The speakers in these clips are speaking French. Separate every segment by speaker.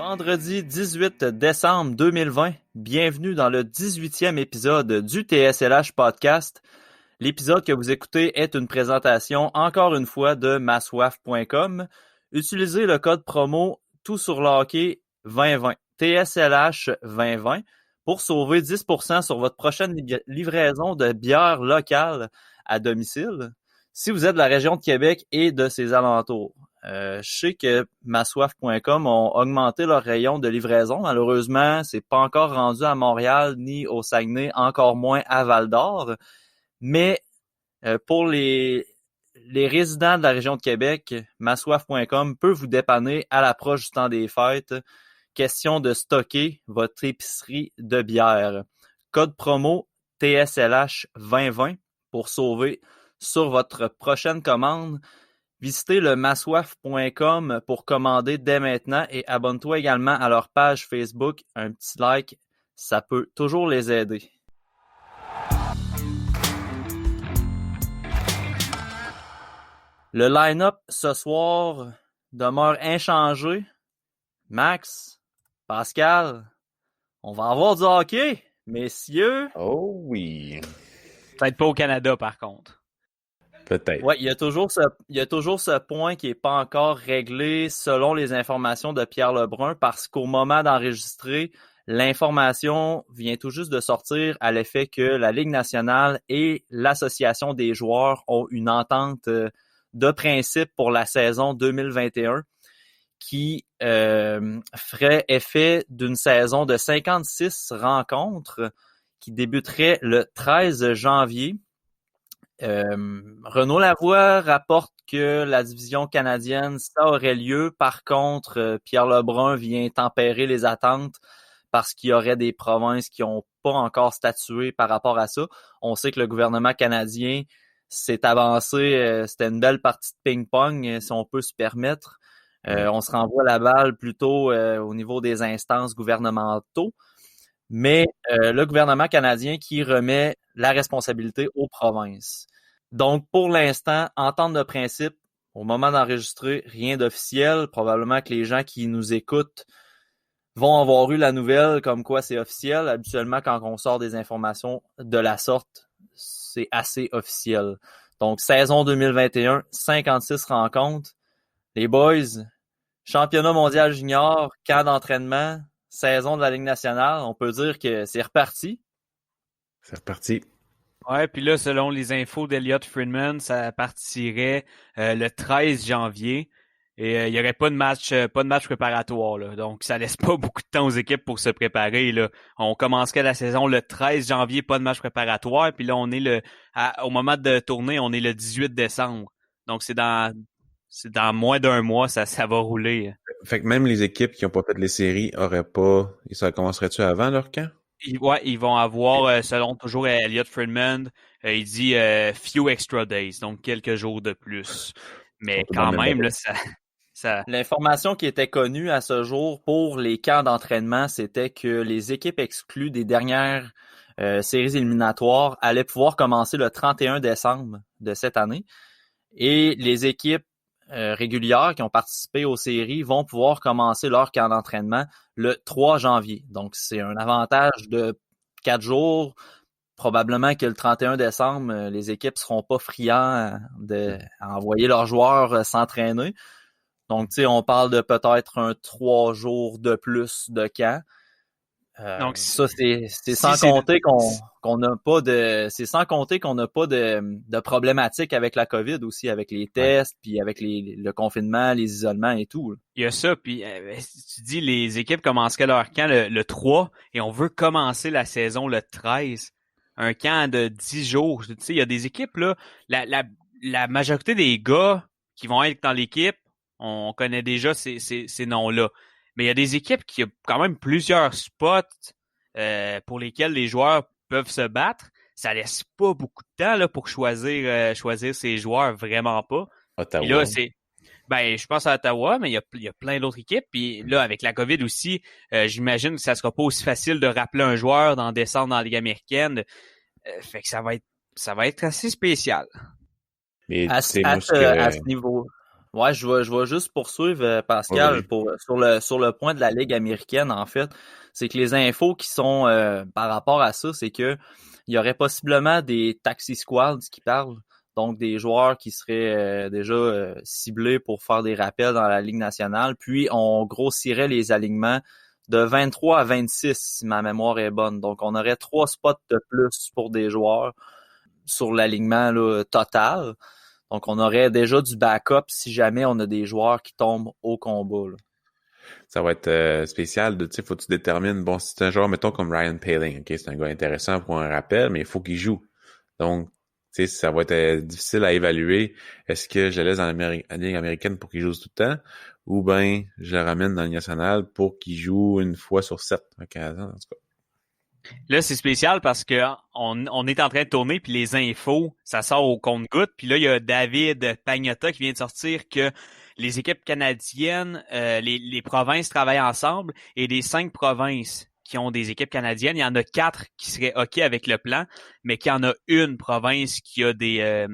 Speaker 1: Vendredi 18 décembre 2020, bienvenue dans le 18e épisode du TSLH Podcast. L'épisode que vous écoutez est une présentation, encore une fois, de massoif.com. Utilisez le code promo tout sur le hockey 2020, TSLH 2020, pour sauver 10% sur votre prochaine livraison de bière locale à domicile, si vous êtes de la région de Québec et de ses alentours. Je sais que massoif.com ont augmenté leur rayon de livraison. Malheureusement, c'est pas encore rendu à Montréal ni au Saguenay, encore moins à Val-d'Or. Mais pour les résidents de la région de Québec, massoif.com peut vous dépanner à l'approche du temps des fêtes. Question de stocker votre épicerie de bière. Code promo TSLH 2020 pour sauver sur votre prochaine commande. Visitez le massoif.com pour commander dès maintenant et abonne-toi également à leur page Facebook. Un petit like, ça peut toujours les aider. Le line-up ce soir demeure inchangé. Max, Pascal, on va avoir du hockey, messieurs.
Speaker 2: Oh oui.
Speaker 3: Peut-être pas au Canada, par contre.
Speaker 2: Peut-être.
Speaker 1: Ouais, il y a toujours ce point qui est pas encore réglé selon les informations de Pierre Lebrun, parce qu'au moment d'enregistrer, l'information vient tout juste de sortir à l'effet que la Ligue nationale et l'Association des joueurs ont une entente de principe pour la saison 2021 qui ferait effet d'une saison de 56 rencontres qui débuterait le 13 janvier. Renaud Lavoie rapporte que la division canadienne, ça aurait lieu. Par contre, Pierre Lebrun vient tempérer les attentes parce qu'il y aurait des provinces qui n'ont pas encore statué par rapport à ça. On sait que le gouvernement canadien s'est avancé. C'était une belle partie de ping-pong, si on peut se permettre. On se renvoie la balle plutôt au niveau des instances gouvernementaux. Mais le gouvernement canadien qui remet la responsabilité aux provinces. Donc, pour l'instant, entente de principe, au moment d'enregistrer, rien d'officiel. Probablement que les gens qui nous écoutent vont avoir eu la nouvelle comme quoi c'est officiel. Habituellement, quand on sort des informations de la sorte, c'est assez officiel. Donc, saison 2021, 56 rencontres. Les boys, championnat mondial junior, camp d'entraînement, saison de la Ligue nationale, on peut dire que c'est reparti.
Speaker 2: C'est reparti.
Speaker 3: Ouais, puis là, selon les infos d'Elliott Friedman, ça partirait le 13 janvier et il n'y aurait pas de match préparatoire, là. Donc, ça laisse pas beaucoup de temps aux équipes pour se préparer, là. On commencerait la saison le 13 janvier, pas de match préparatoire, puis là, on est au moment de tourner, on est le 18 décembre. Donc, c'est dans moins d'un mois, ça va rouler.
Speaker 2: Fait que même les équipes qui n'ont pas fait les séries auraient pas... Ça commencerait-tu avant leur camp?
Speaker 3: Ils vont avoir, selon toujours Elliott Friedman, il dit few extra days, donc quelques jours de plus. Mais quand même, là, ça...
Speaker 1: L'information qui était connue à ce jour pour les camps d'entraînement, c'était que les équipes exclues des dernières séries éliminatoires allaient pouvoir commencer le 31 décembre de cette année. Et les équipes régulières qui ont participé aux séries vont pouvoir commencer leur camp d'entraînement le 3 janvier. Donc, c'est un avantage de 4 jours. Probablement que le 31 décembre, les équipes seront pas friands d'envoyer leurs joueurs s'entraîner. Donc, tu sais, on parle de peut-être un 3 jours de plus de camp. Donc, ça, c'est sans compter qu'on n'a pas de problématique avec la COVID aussi, avec les tests, puis avec le confinement, les isolements et tout. Là.
Speaker 3: Il y a ça, puis tu dis les équipes commenceraient leur camp le 3 et on veut commencer la saison le 13. Un camp de 10 jours. Tu sais, il y a des équipes, là, la majorité des gars qui vont être dans l'équipe, on connaît déjà ces noms-là. Mais il y a des équipes qui ont quand même plusieurs spots pour lesquels les joueurs peuvent se battre. Ça laisse pas beaucoup de temps là, pour choisir ces joueurs, vraiment pas.
Speaker 2: Ottawa.
Speaker 3: Et là, je pense à Ottawa, mais il y a plein d'autres équipes. Puis là, avec la COVID aussi, j'imagine que ça sera pas aussi facile de rappeler un joueur d'en descendre dans la Ligue américaine. Fait que ça va être assez spécial.
Speaker 2: Mais
Speaker 1: à ce niveau. Ouais, je vais juste poursuivre, Pascal, sur le point de la Ligue américaine, en fait. C'est que les infos qui sont par rapport à ça, c'est que il y aurait possiblement des taxi squads qui parlent, donc des joueurs qui seraient déjà ciblés pour faire des rappels dans la Ligue nationale, puis on grossirait les alignements de 23 à 26, si ma mémoire est bonne. Donc on aurait 3 spots de plus pour des joueurs sur l'alignement là, total. Donc, on aurait déjà du backup si jamais on a des joueurs qui tombent au combat. Là.
Speaker 2: Ça va être spécial. Tu sais, faut que tu détermines, bon, si c'est un joueur, mettons, comme Ryan Poehling, ok, c'est un gars intéressant pour un rappel, mais il faut qu'il joue. Donc, tu sais, ça va être difficile à évaluer. Est-ce que je le laisse dans la Ligue américaine pour qu'il joue tout le temps, ou bien je le ramène dans la Ligue nationale pour qu'il joue une fois sur 7, en 15 ans, en tout cas.
Speaker 3: Là, c'est spécial parce que on est en train de tourner, puis les infos, ça sort au compte-gouttes. Puis là, il y a David Pagnotta qui vient de sortir que les équipes canadiennes, les provinces travaillent ensemble, et des 5 provinces qui ont des équipes canadiennes, il y en a 4 qui seraient OK avec le plan, mais qu'il y en a une province qui a des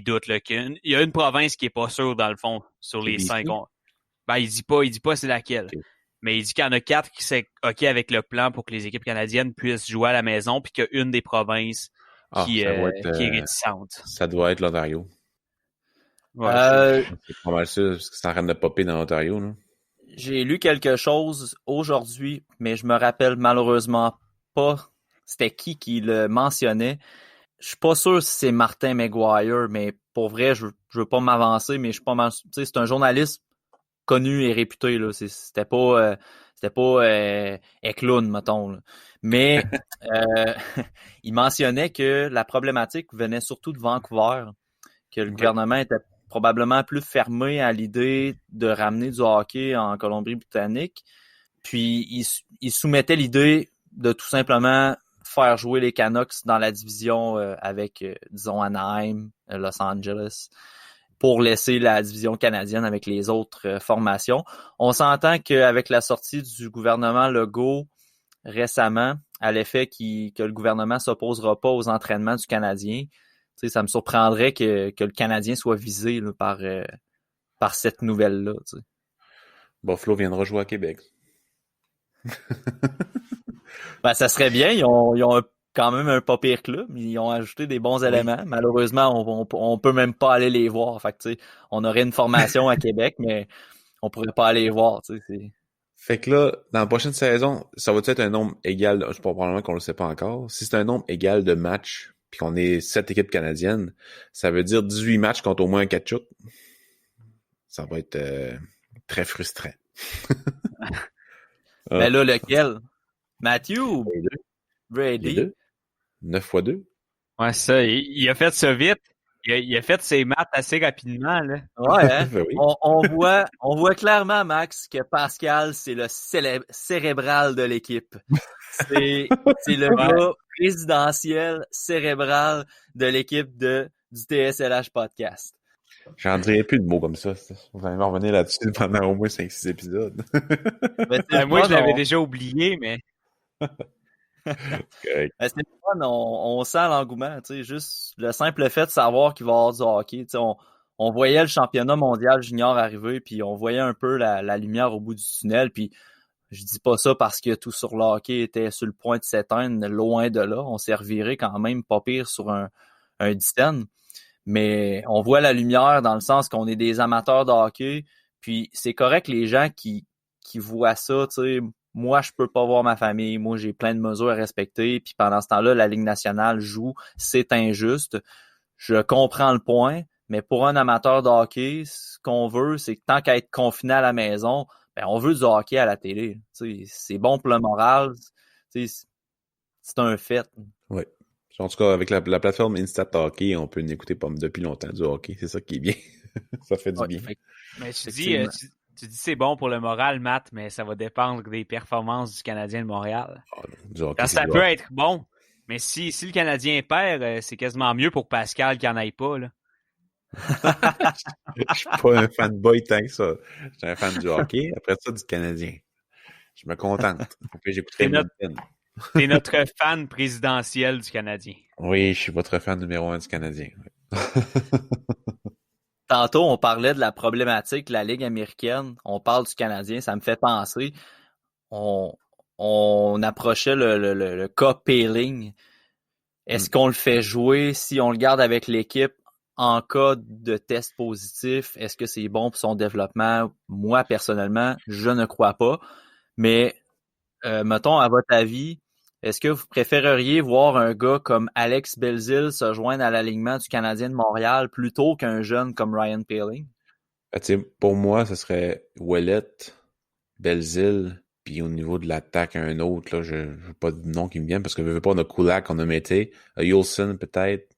Speaker 3: doutes. Là. Il y a une province qui est pas sûre, dans le fond, sur les 5. Ben, il dit pas c'est laquelle. Okay. Mais il dit qu'il y en a 4 qui sont OK avec le plan pour que les équipes canadiennes puissent jouer à la maison, puis qu'il y a une des provinces qui est réticente.
Speaker 2: Ça doit être l'Ontario.
Speaker 1: Ouais,
Speaker 2: c'est pas mal sûr, parce que c'est en train de popper dans l'Ontario. Là.
Speaker 1: J'ai lu quelque chose aujourd'hui, mais je me rappelle malheureusement pas c'était qui le mentionnait. Je suis pas sûr si c'est Martin McGuire, mais pour vrai, je veux pas m'avancer, mais je suis pas mal. Tu sais, c'est un journaliste connu et réputé, là. C'était pas Eklund, mettons. Là. Mais il mentionnait que la problématique venait surtout de Vancouver, que le gouvernement était probablement plus fermé à l'idée de ramener du hockey en Colombie-Britannique. Puis il soumettait l'idée de tout simplement faire jouer les Canucks dans la division avec, disons, Anaheim, Los Angeles, pour laisser la division canadienne avec les autres formations. On s'entend qu'avec la sortie du gouvernement Legault récemment, à l'effet que le gouvernement s'opposera pas aux entraînements du Canadien, tu sais, ça me surprendrait que le Canadien soit visé là, par cette nouvelle-là. Tu sais.
Speaker 2: Buffalo viendra jouer à Québec.
Speaker 1: Ben, ça serait bien. Ils ont quand même un pas pire club. Ils ont ajouté des bons éléments. Malheureusement, on peut même pas aller les voir. Fait que, tu sais, on aurait une formation à Québec, mais on pourrait pas aller les voir. Tu sais,
Speaker 2: Fait que là, dans la prochaine saison, ça va être un nombre égal, je sais pas, probablement qu'on le sait pas encore. Si c'est un nombre égal de matchs, puis qu'on est 7 équipes canadiennes, ça veut dire 18 matchs contre au moins un Tkachuk. Ça va être très frustrant.
Speaker 1: Mais là, lequel? Matthew ou Brady?
Speaker 2: Les deux. 9 fois 2.
Speaker 3: Ouais, ça. Il a fait ça vite. Il a fait ses maths assez rapidement, là.
Speaker 1: Ouais, hein?
Speaker 2: Oui.
Speaker 1: On voit clairement, Max, que Pascal, c'est le cérébral de l'équipe. C'est le gars présidentiel cérébral de l'équipe du TSLH Podcast.
Speaker 2: J'en dirais plus de mots comme ça. On va revenir là-dessus pendant au moins 5-6 épisodes.
Speaker 3: Moi, je l'avais déjà oublié, mais...
Speaker 1: C'est le fun, on sent l'engouement, tu sais, juste le simple fait de savoir qu'il va y avoir du hockey, tu sais, on voyait le championnat mondial junior arriver, puis on voyait un peu la lumière au bout du tunnel, puis je dis pas ça parce que tout sur le hockey était sur le point de s'éteindre, loin de là, on s'est reviré quand même pas pire sur un dizaine, mais on voit la lumière dans le sens qu'on est des amateurs de hockey, puis c'est correct les gens qui voient ça, tu sais. Moi, je peux pas voir ma famille. Moi, j'ai plein de mesures à respecter. Puis pendant ce temps-là, la Ligue nationale joue. C'est injuste. Je comprends le point. Mais pour un amateur de hockey, ce qu'on veut, c'est que tant qu'à être confiné à la maison, ben, on veut du hockey à la télé. T'sais, c'est bon pour le moral. C'est un fait.
Speaker 2: Oui. En tout cas, avec la plateforme Instat Hockey, on peut écouter depuis longtemps du hockey. C'est ça qui est bien. Ça fait du bien.
Speaker 3: Mais tu dis c'est bon pour le moral, Matt, mais ça va dépendre des performances du Canadien de Montréal. Ça peut être bon, mais si le Canadien perd, c'est quasiment mieux pour Pascal qu'il n'en aille pas. Là.
Speaker 2: Je suis pas un fanboy tant que ça. Je suis un fan du hockey, après ça du Canadien. Je me contente.
Speaker 3: T'es notre fan présidentiel du Canadien.
Speaker 2: Oui, je suis votre fan numéro 1 du Canadien.
Speaker 1: Tantôt, on parlait de la problématique de la Ligue américaine. On parle du Canadien. Ça me fait penser. On approchait le cas Poehling. Est-ce qu'on le fait jouer si on le garde avec l'équipe en cas de test positif? Est-ce que c'est bon pour son développement? Moi, personnellement, je ne crois pas. Mais, mettons, à votre avis, est-ce que vous préféreriez voir un gars comme Alex Belzile se joindre à l'alignement du Canadien de Montréal plutôt qu'un jeune comme Ryan Poehling?
Speaker 2: Pour moi, ce serait Ouellet, Belzile, puis au niveau de l'attaque, un autre, là, je n'ai pas de nom qui me vient parce que je veux pas, on a Kulak, on a Mété, Yolson peut-être.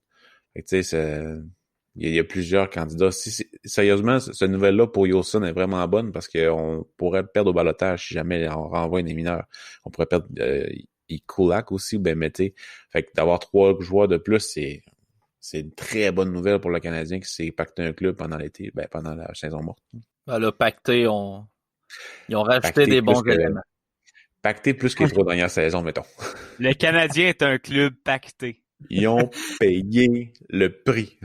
Speaker 2: Il y a plusieurs candidats. Sérieusement, cette nouvelle-là pour Yolson est vraiment bonne parce qu'on pourrait perdre au balotage si jamais on renvoie des mineurs. On pourrait perdre Kulak aussi ou ben Mété. Fait que d'avoir 3 joueurs de plus, c'est une très bonne nouvelle pour le Canadien qui s'est pacté un club pendant l'été, pendant la saison morte.
Speaker 1: Ben là, pacté, ils ont rajouté
Speaker 2: Pacté
Speaker 1: des bons
Speaker 2: plus que-
Speaker 1: éléments.
Speaker 2: Pacté plus que les 3 dernières saisons, mettons.
Speaker 3: Le Canadien est un club pacté.
Speaker 2: Ils ont payé le prix.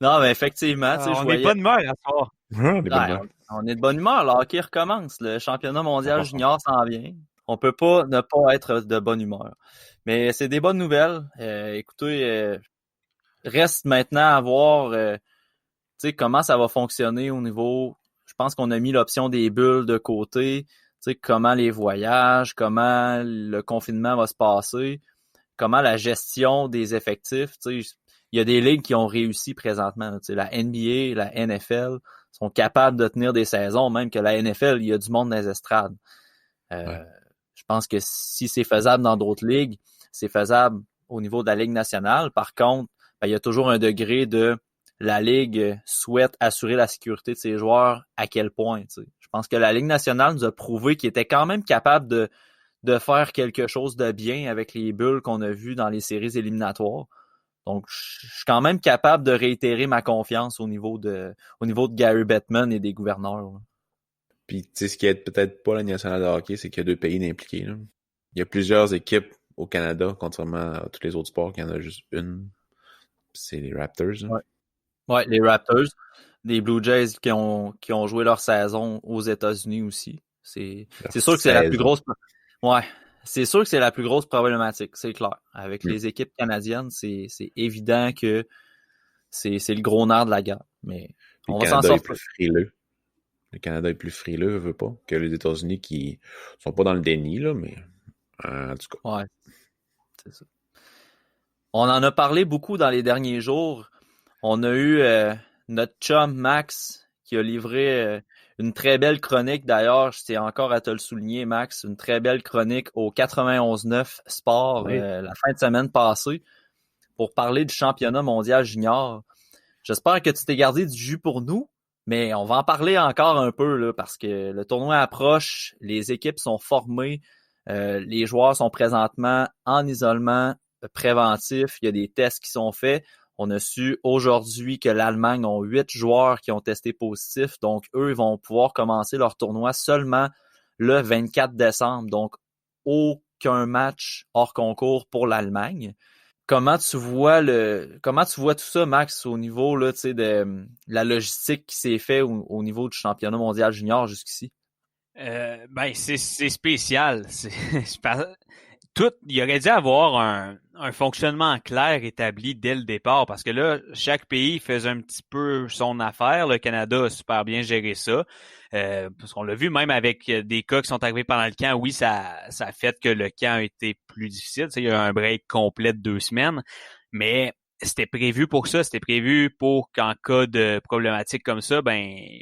Speaker 1: Non, mais effectivement, tu sais, je
Speaker 3: On n'est
Speaker 1: voyais...
Speaker 3: pas de humeur à soir.
Speaker 1: On est de bonne humeur. Le hockey recommence. Le championnat mondial junior s'en vient. On peut pas ne pas être de bonne humeur. Mais c'est des bonnes nouvelles. Écoutez, reste maintenant à voir tu sais, comment ça va fonctionner au niveau... Je pense qu'on a mis l'option des bulles de côté. Tu sais, comment les voyages, comment le confinement va se passer, comment la gestion des effectifs. Tu sais, il y a des ligues qui ont réussi présentement. Tu sais, la NBA, la NFL sont capables de tenir des saisons, même que la NFL, il y a du monde dans les estrades. Je pense que si c'est faisable dans d'autres ligues, c'est faisable au niveau de la Ligue nationale. Par contre, il y a toujours un degré de la Ligue souhaite assurer la sécurité de ses joueurs à quel point. Tu sais. Je pense que la Ligue nationale nous a prouvé qu'il était quand même capable de faire quelque chose de bien avec les bulles qu'on a vues dans les séries éliminatoires. Donc, je suis quand même capable de réitérer ma confiance au niveau de Gary Bettman et des gouverneurs. Là.
Speaker 2: Puis, tu sais, ce qui aide peut-être pas la nationale de hockey, c'est qu'il y a 2 pays impliqués. Là. Il y a plusieurs équipes au Canada, contrairement à tous les autres sports, qu'il y en a juste une. C'est les Raptors. Là.
Speaker 1: Ouais, les Raptors. Des Blue Jays qui ont joué leur saison aux États-Unis aussi. C'est sûr que c'est la plus grosse... Ouais, c'est sûr que c'est la plus grosse problématique, c'est clair. Avec les équipes canadiennes, c'est évident que c'est le gros nerf de la guerre. Mais on va s'en sortir.
Speaker 2: Le Canada est plus frileux, veut pas, que les États-Unis qui sont pas dans le déni, là, mais en tout cas.
Speaker 1: Ouais, c'est ça. On en a parlé beaucoup dans les derniers jours. On a eu notre chum Max qui a livré une très belle chronique. D'ailleurs, je tiens encore à te le souligner, Max, une très belle chronique au 91.9 Sport la fin de semaine passée pour parler du championnat mondial junior. J'espère que tu t'es gardé du jus pour nous, mais on va en parler encore un peu là, parce que le tournoi approche, les équipes sont formées, les joueurs sont présentement en isolement préventif, il y a des tests qui sont faits. On a su aujourd'hui que l'Allemagne ont 8 joueurs qui ont testé positif, donc eux ils vont pouvoir commencer leur tournoi seulement le 24 décembre, donc aucun match hors concours pour l'Allemagne. Comment tu vois tout ça, Max, au niveau là, de la logistique qui s'est fait au niveau du championnat mondial junior jusqu'ici?
Speaker 3: C'est spécial. Il aurait dû avoir un fonctionnement clair établi dès le départ parce que là, chaque pays faisait un petit peu son affaire. Le Canada a super bien géré ça. Parce qu'on l'a vu même avec des cas qui sont arrivés pendant le camp. Oui, ça a fait que le camp a été plus difficile. Tu sais, il y a eu un break complet de 2 semaines. Mais c'était prévu pour ça. C'était prévu pour qu'en cas de problématique comme ça,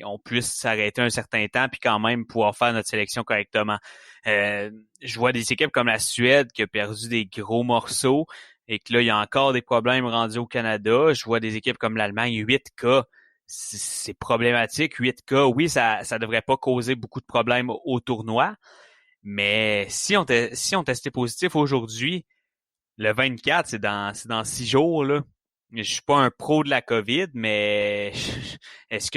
Speaker 3: on puisse s'arrêter un certain temps puis quand même pouvoir faire notre sélection correctement. Je vois des équipes comme la Suède qui a perdu des gros morceaux et que là, il y a encore des problèmes rendus au Canada. Je vois des équipes comme l'Allemagne, 8 cas. C'est problématique, 8 cas. Oui, ça devrait pas causer beaucoup de problèmes au tournoi, mais si on testait positif aujourd'hui, le 24, c'est dans 6 jours, là. Je suis pas un pro de la COVID, mais est-ce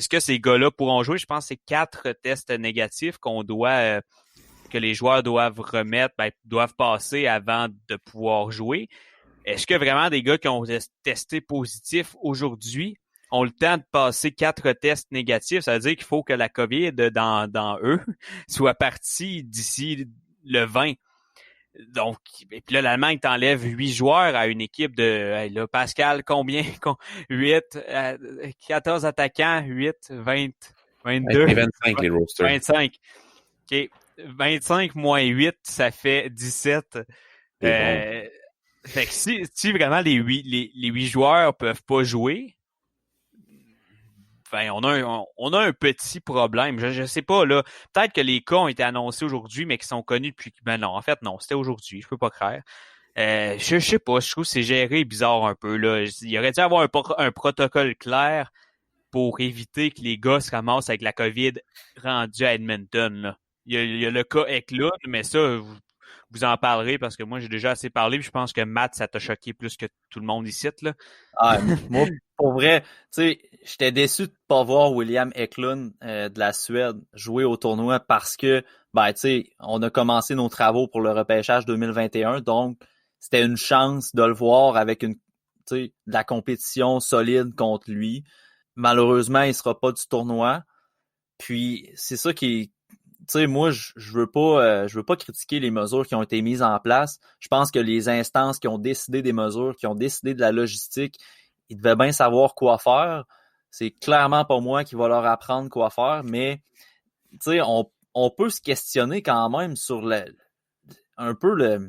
Speaker 3: que ces gars-là pourront jouer? Je pense que c'est 4 tests négatifs que les joueurs doivent remettre, doivent passer avant de pouvoir jouer. est-ce que vraiment des gars qui ont testé positif aujourd'hui ont le temps de passer 4 tests négatifs? Ça veut dire qu'il faut que la COVID dans eux soit partie d'ici le 20. Donc, et puis là, l'Allemagne t'enlève 8 joueurs à une équipe de, hey, là, Pascal, combien? 8, 14 attaquants, 8, 20, 22.
Speaker 2: 25 les rosters.
Speaker 3: 25. OK. 25 moins 8, ça fait 17. Fait que si vraiment les 8 joueurs peuvent pas jouer, ben on a un petit problème. Je sais pas, là. Peut-être que les cas ont été annoncés aujourd'hui, mais qui sont connus depuis. Ben non, en fait, non, c'était aujourd'hui. Je peux pas croire. Je sais pas, je trouve que c'est géré bizarre un peu, là. Il aurait dû avoir un protocole clair pour éviter que les gars se ramassent avec la COVID rendue à Edmonton, là. Il y a le cas Eklund, mais ça, vous en parlerez parce que moi, j'ai déjà assez parlé, puis je pense que Matt, ça t'a choqué plus que tout le monde ici, là.
Speaker 1: Ah, moi, pour vrai, tu sais, j'étais déçu de pas voir William Eklund de la Suède jouer au tournoi parce que, ben, tu sais, on a commencé nos travaux pour le repêchage 2021, donc c'était une chance de le voir avec tu sais, de la compétition solide contre lui. Malheureusement, il sera pas du tournoi. Puis c'est ça qui, tu sais, moi, je veux pas critiquer les mesures qui ont été mises en place. Je pense que les instances qui ont décidé des mesures, qui ont décidé de la logistique, ils devaient bien savoir quoi faire. C'est clairement pas moi qui va leur apprendre quoi faire, mais tu sais, on peut se questionner quand même sur un peu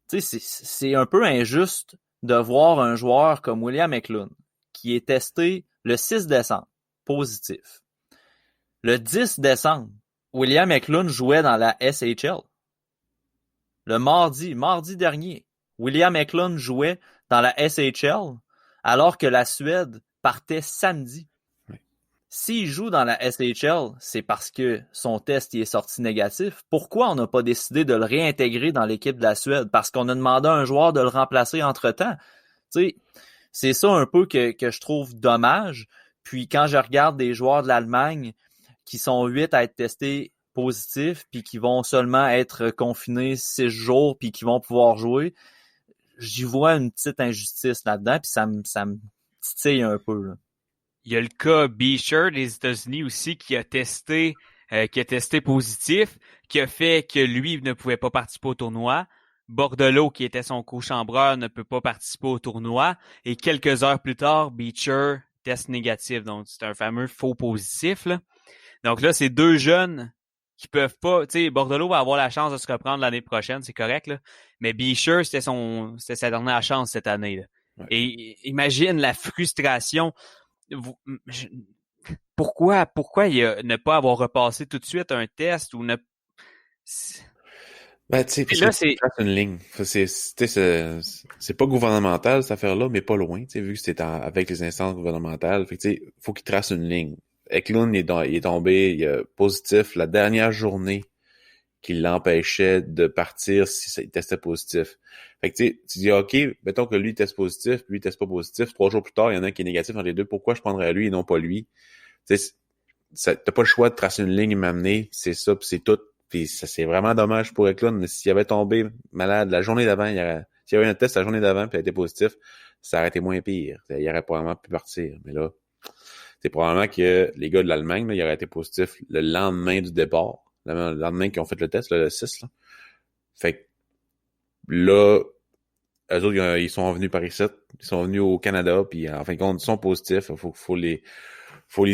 Speaker 1: tu sais, c'est un peu injuste de voir un joueur comme William Eklund qui est testé le 6 décembre, positif. Le 10 décembre, William Eklund jouait dans la SHL. Le mardi dernier, William Eklund jouait dans la SHL alors que la Suède partait samedi.
Speaker 2: Oui.
Speaker 1: S'il joue dans la SHL, c'est parce que son test y est sorti négatif. Pourquoi on n'a pas décidé de le réintégrer dans l'équipe de la Suède? Parce qu'on a demandé à un joueur de le remplacer entre-temps. Tu sais, c'est ça un peu que je trouve dommage. Puis quand je regarde des joueurs de l'Allemagne qui sont 8 à être testés positifs, puis qui vont seulement être confinés 6 jours, puis qui vont pouvoir jouer, j'y vois une petite injustice là-dedans, puis ça me titille un peu, là.
Speaker 3: Il y a le cas Beecher des États-Unis aussi qui a testé positif, qui a fait que lui ne pouvait pas participer au tournoi. Bordelot, qui était son co-chambreur, ne peut pas participer au tournoi. Et quelques heures plus tard, Beecher teste négatif. Donc, c'est un fameux faux positif, là. Donc là, c'est 2 jeunes qui peuvent pas, tu sais, Bordelot va avoir la chance de se reprendre l'année prochaine, c'est correct, là. Mais Beecher, c'était sa dernière chance cette année, là.
Speaker 2: Ouais.
Speaker 3: Et imagine la frustration. Pourquoi ne pas avoir repassé tout de suite un test ou ne...
Speaker 2: Ben, tu sais, parce
Speaker 3: là,
Speaker 2: que tu traces une ligne. C'est pas gouvernemental, cette affaire-là, mais pas loin, tu sais, vu que c'était avec les instances gouvernementales. Fait que, tu sais, faut qu'il trace une ligne. Eklund, il est tombé, il est positif la dernière journée qui l'empêchait de partir si il testait positif. Fait que, tu dis, OK, mettons que lui teste positif, lui il teste pas positif. 3 jours plus tard, il y en a un qui est négatif entre les deux. Pourquoi je prendrais lui et non pas lui? Tu sais, t'as pas le choix de tracer une ligne et m'amener. C'est ça, puis c'est tout. Puis ça, c'est vraiment dommage pour Eklund. Mais s'il avait tombé malade la journée d'avant, s'il y avait un test la journée d'avant puis il a été positif, ça aurait été moins pire. Il aurait probablement pu partir. Mais là, c'est probablement que les gars de l'Allemagne, là, ils auraient été positifs le lendemain du départ. Le lendemain qu'ils ont fait le test, là, le 6. Là. Fait que là, eux autres, ils sont venus par ici. Ils sont venus au Canada, puis en fin de compte, ils sont positifs. Faut les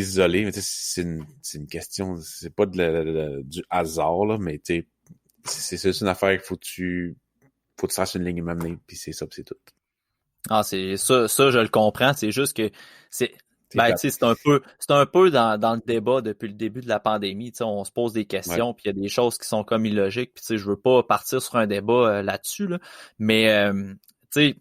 Speaker 2: isoler. Mais c'est une question, c'est pas du hasard, là, mais c'est une affaire qu'il faut que tu fasses une ligne et m'amener, puis c'est ça, puis c'est tout.
Speaker 1: Ah, c'est ça, je le comprends. C'est juste que c'est un peu dans le débat depuis le début de la pandémie. T'sais, on se pose des questions, puis il y a des choses qui sont comme illogiques. Puis je veux pas partir sur un débat là-dessus, là, mais c'est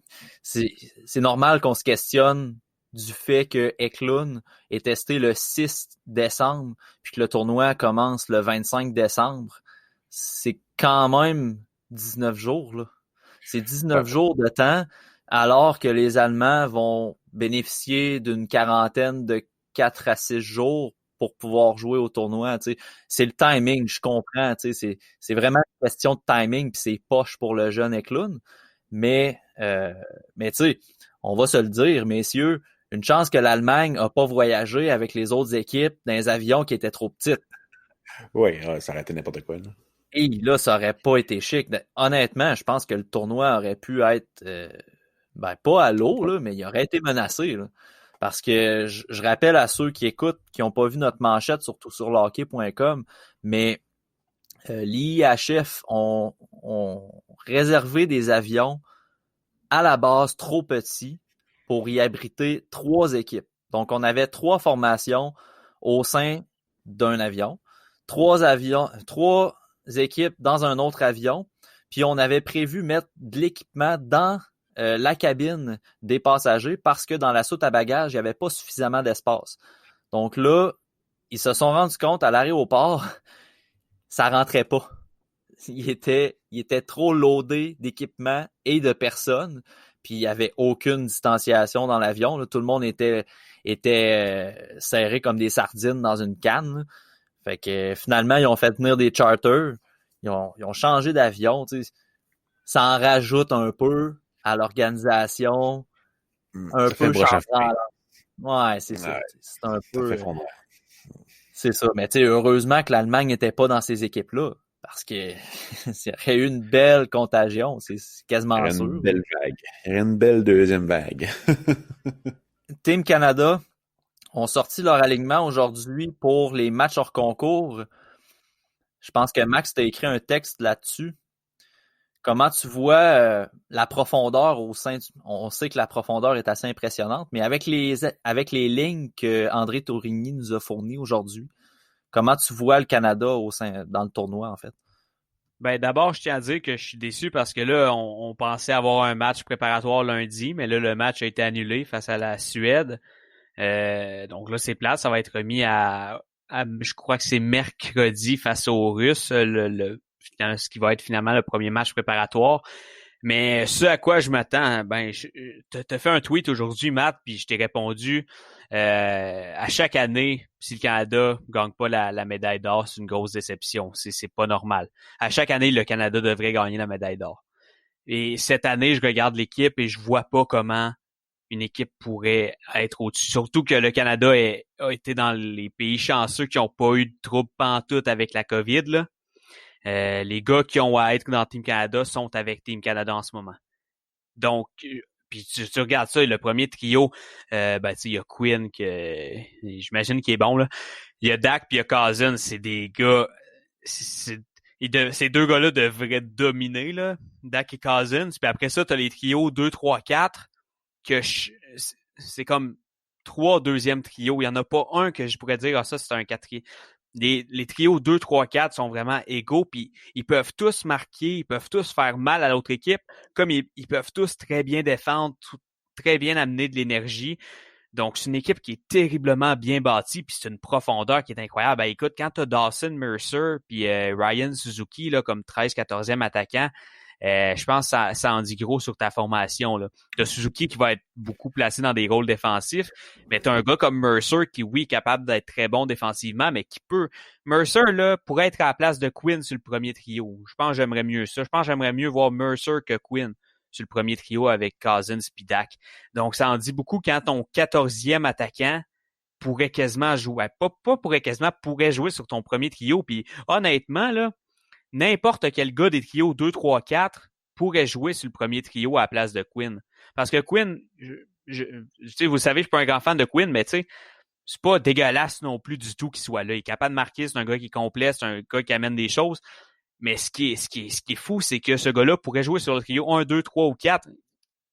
Speaker 1: normal qu'on se questionne du fait que Eklund est testé le 6 décembre, puis que le tournoi commence le 25 décembre. C'est quand même 19 jours, là. C'est 19 jours de temps, alors que les Allemands vont bénéficier d'une quarantaine de 4 à 6 jours pour pouvoir jouer au tournoi. T'sais. C'est le timing, je comprends. C'est vraiment une question de timing, puis c'est poche pour le jeune Eklund. Mais tu sais, on va se le dire, messieurs, une chance que l'Allemagne a pas voyagé avec les autres équipes dans les avions qui étaient trop petites.
Speaker 2: Oui, ça aurait été n'importe quoi. Là.
Speaker 1: Et là, ça aurait pas été chic. Honnêtement, je pense que le tournoi aurait pu être, pas à l'eau, là, mais il aurait été menacé. Là. Parce que je rappelle à ceux qui écoutent, qui n'ont pas vu notre manchette, surtout sur lehockey.com, mais l'IIHF ont réservé des avions à la base trop petits pour y abriter 3 équipes. Donc, on avait 3 formations au sein d'un avion, 3 équipes dans un autre avion, puis on avait prévu mettre de l'équipement dans la cabine des passagers parce que dans la soute à bagages, il n'y avait pas suffisamment d'espace. Donc là, ils se sont rendus compte à l'aéroport, ça rentrait pas. Il était trop loadé d'équipement et de personnes, puis il n'y avait aucune distanciation dans l'avion. Là. Tout le monde était serré comme des sardines dans une canne. Là. Fait que finalement, ils ont fait venir des charters. Ils ont changé d'avion. Tu sais. Ça en rajoute un peu à l'organisation. Un peu changeant. Ouais, c'est ça. C'est un peu. C'est ça. Mais tu sais, heureusement que l'Allemagne n'était pas dans ces équipes-là. Parce que il y aurait eu une belle contagion, c'est quasiment sûr.
Speaker 2: Une belle vague. Il y aurait une belle deuxième vague.
Speaker 1: Team Canada ont sorti leur alignement aujourd'hui pour les matchs hors concours. Je pense que Max t'a écrit un texte là-dessus. Comment tu vois la profondeur au sein on sait que la profondeur est assez impressionnante, mais avec les lignes que André Tourigny nous a fournies aujourd'hui, comment tu vois le Canada dans le tournoi, en fait?
Speaker 3: Ben, d'abord, je tiens à dire que je suis déçu parce que là, on pensait avoir un match préparatoire lundi, mais là, le match a été annulé face à la Suède. Donc là, c'est plate. Ça va être remis à je crois que c'est mercredi face aux Russes, ce qui va être finalement le premier match préparatoire. Mais ce à quoi je m'attends, t'as fait un tweet aujourd'hui, Matt, puis je t'ai répondu. À chaque année, si le Canada gagne pas la médaille d'or, c'est une grosse déception. C'est pas normal. À chaque année, le Canada devrait gagner la médaille d'or. Et cette année, je regarde l'équipe et je vois pas comment une équipe pourrait être au-dessus. Surtout que le Canada a été dans les pays chanceux qui ont pas eu de troubles pantoute avec la COVID, là. Les gars qui ont à être dans Team Canada sont avec Team Canada en ce moment. Donc, puis tu regardes ça, le premier trio, il y a Quinn, j'imagine qu'il est bon, là. Il y a Dak puis il y a Cousins, c'est des gars, ces 2 gars-là devraient dominer, là, Dak et Cousins. Puis après ça, t'as les trios 2, 3, 4, que c'est comme 3 deuxièmes trios. Il y en a pas un que je pourrais dire, ça, c'est un quatrième. Les trios 2, 3, 4 sont vraiment égaux, puis ils peuvent tous marquer, ils peuvent tous faire mal à l'autre équipe, comme ils peuvent tous très bien défendre, très bien amener de l'énergie. Donc, c'est une équipe qui est terriblement bien bâtie, puis c'est une profondeur qui est incroyable. Ben, écoute, quand tu as Dawson Mercer puis Ryan Suzuki là, comme 13-14e attaquant, je pense que ça en dit gros sur ta formation. Tu as Suzuki qui va être beaucoup placé dans des rôles défensifs, mais tu as un gars comme Mercer qui, oui, est capable d'être très bon défensivement, mais qui peut... Mercer là, pourrait être à la place de Quinn sur le premier trio. Je pense que j'aimerais mieux ça. Je pense que j'aimerais mieux voir Mercer que Quinn sur le premier trio avec Cousins et Dak. Donc, ça en dit beaucoup quand ton 14e attaquant pourrait quasiment jouer. Pourrait jouer sur ton premier trio. Puis honnêtement, là, n'importe quel gars des trios 2, 3, 4 pourrait jouer sur le premier trio à la place de Quinn. Parce que Quinn, vous savez, je suis pas un grand fan de Quinn, mais tu sais, c'est pas dégueulasse non plus du tout qu'il soit là. Il est capable de marquer, c'est un gars qui est complet, c'est un gars qui amène des choses. Mais ce qui est fou, c'est que ce gars-là pourrait jouer sur le trio 1, 2, 3 ou 4.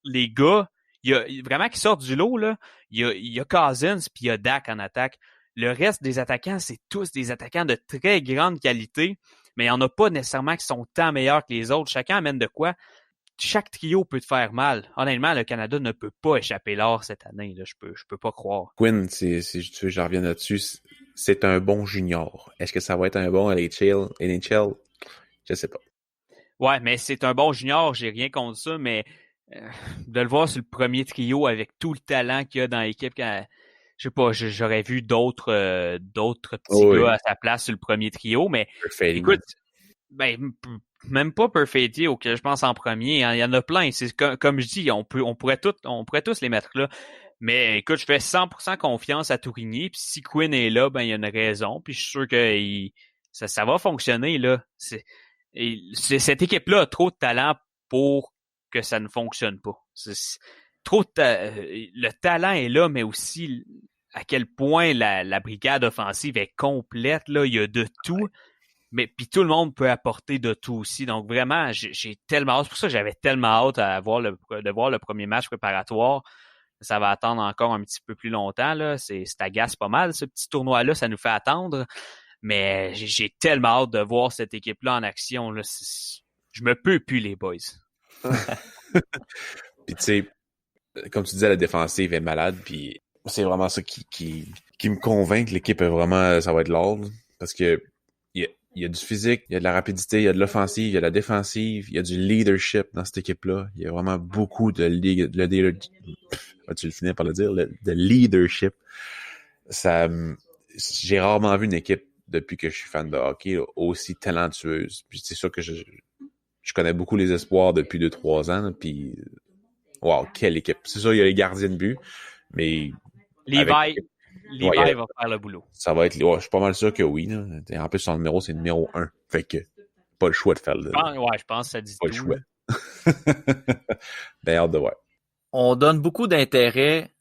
Speaker 3: Les gars, il y a vraiment qui sortent du lot, là. Il y a Cousins puis il y a Dak en attaque. Le reste des attaquants, c'est tous des attaquants de très grande qualité, mais il n'y en a pas nécessairement qui sont tant meilleurs que les autres. Chacun amène de quoi. Chaque trio peut te faire mal. Honnêtement, le Canada ne peut pas échapper l'or cette année. Là. Je peux pas croire.
Speaker 2: Quinn, si je reviens là-dessus, c'est un bon junior. Est-ce que ça va être un bon NHL? Je sais pas.
Speaker 3: Ouais, mais c'est un bon junior, j'ai rien contre ça, mais de le voir sur le premier trio avec tout le talent qu'il y a dans l'équipe, je sais pas, j'aurais vu d'autres petits gars à sa place sur le premier trio, mais écoute, même pas Perfetti auquel je pense en premier. Il y en a plein. C'est comme je dis, on pourrait tous les mettre là. Mais écoute, je fais 100% confiance à Tourigny. Puis si Quinn est là, il y a une raison. Puis je suis sûr que ça va fonctionner là. Cette équipe-là a trop de talent pour que ça ne fonctionne pas. Le talent est là, mais aussi à quel point la brigade offensive est complète. Là, il y a de tout. Mais puis tout le monde peut apporter de tout aussi. Donc vraiment, j'ai tellement hâte. C'est pour ça que j'avais tellement hâte de voir le premier match préparatoire. Ça va attendre encore un petit peu plus longtemps. Là. C'est agace pas mal, ce petit tournoi-là. Ça nous fait attendre. Mais j'ai tellement hâte de voir cette équipe-là en action. Là. Je me peux plus, les boys.
Speaker 2: Puis tu sais, comme tu disais, la défensive est malade. Puis c'est vraiment ça qui me convainc que l'équipe est vraiment... Ça va être l'ordre. Parce que il y a du physique, il y a de la rapidité, il y a de l'offensive, il y a de la défensive, il y a du leadership dans cette équipe-là. Il y a vraiment beaucoup de tu le finis par le dire, de leadership. J'ai rarement vu une équipe depuis que je suis fan de hockey là, aussi talentueuse. Puis c'est sûr que je connais beaucoup les espoirs depuis 2-3 ans. Là, puis wow, quelle équipe. C'est sûr, il y a les gardiens de but, mais
Speaker 3: Levi va faire le boulot.
Speaker 2: Ça va être... Ouais, je suis pas mal sûr que oui. Là. En plus, son numéro, c'est numéro 1. Fait que pas le choix de faire le...
Speaker 3: Je pense que ça dit
Speaker 2: pas
Speaker 3: tout.
Speaker 2: Le choix. Ben, hâte de voir.
Speaker 1: On donne beaucoup d'intérêt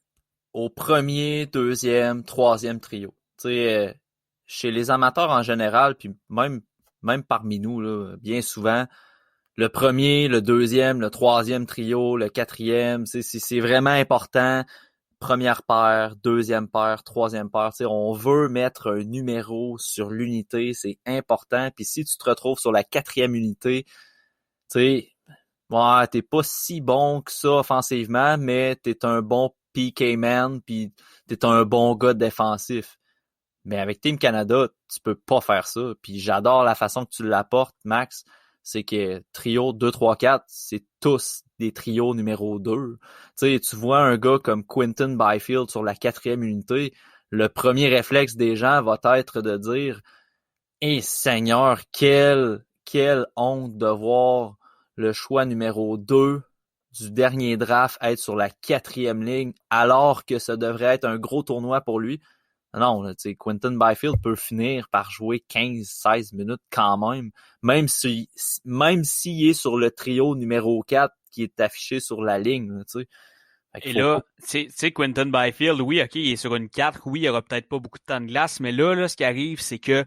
Speaker 1: au premier, deuxième, troisième trio. Tu sais, chez les amateurs en général, puis même parmi nous, là, bien souvent, le premier, le deuxième, le troisième trio, le quatrième, c'est vraiment important. Première paire, deuxième paire, troisième paire. Tu sais, on veut mettre un numéro sur l'unité, c'est important. Puis si tu te retrouves sur la quatrième unité, tu sais, ouais, t'es pas si bon que ça offensivement, mais t'es un bon PK man, puis t'es un bon gars défensif. Mais avec Team Canada, tu peux pas faire ça. Puis j'adore la façon que tu l'apportes, Max. C'est que trio 2, 3, 4, c'est tous des trios numéro 2. Tu sais, tu vois un gars comme Quinton Byfield sur la quatrième unité, le premier réflexe des gens va être de dire « Eh Seigneur, quelle honte de voir le choix numéro 2 du dernier draft être sur la quatrième ligne alors que ça devrait être un gros tournoi pour lui. » Non, tu sais, Quinton Byfield peut finir par jouer 15-16 minutes quand même s'il est sur le trio numéro 4 qui est affiché sur la ligne, tu sais.
Speaker 3: Et là, tu sais, Quinton Byfield, oui, OK, il est sur une 4, oui, il n'y aura peut-être pas beaucoup de temps de glace, mais là, ce qui arrive, c'est que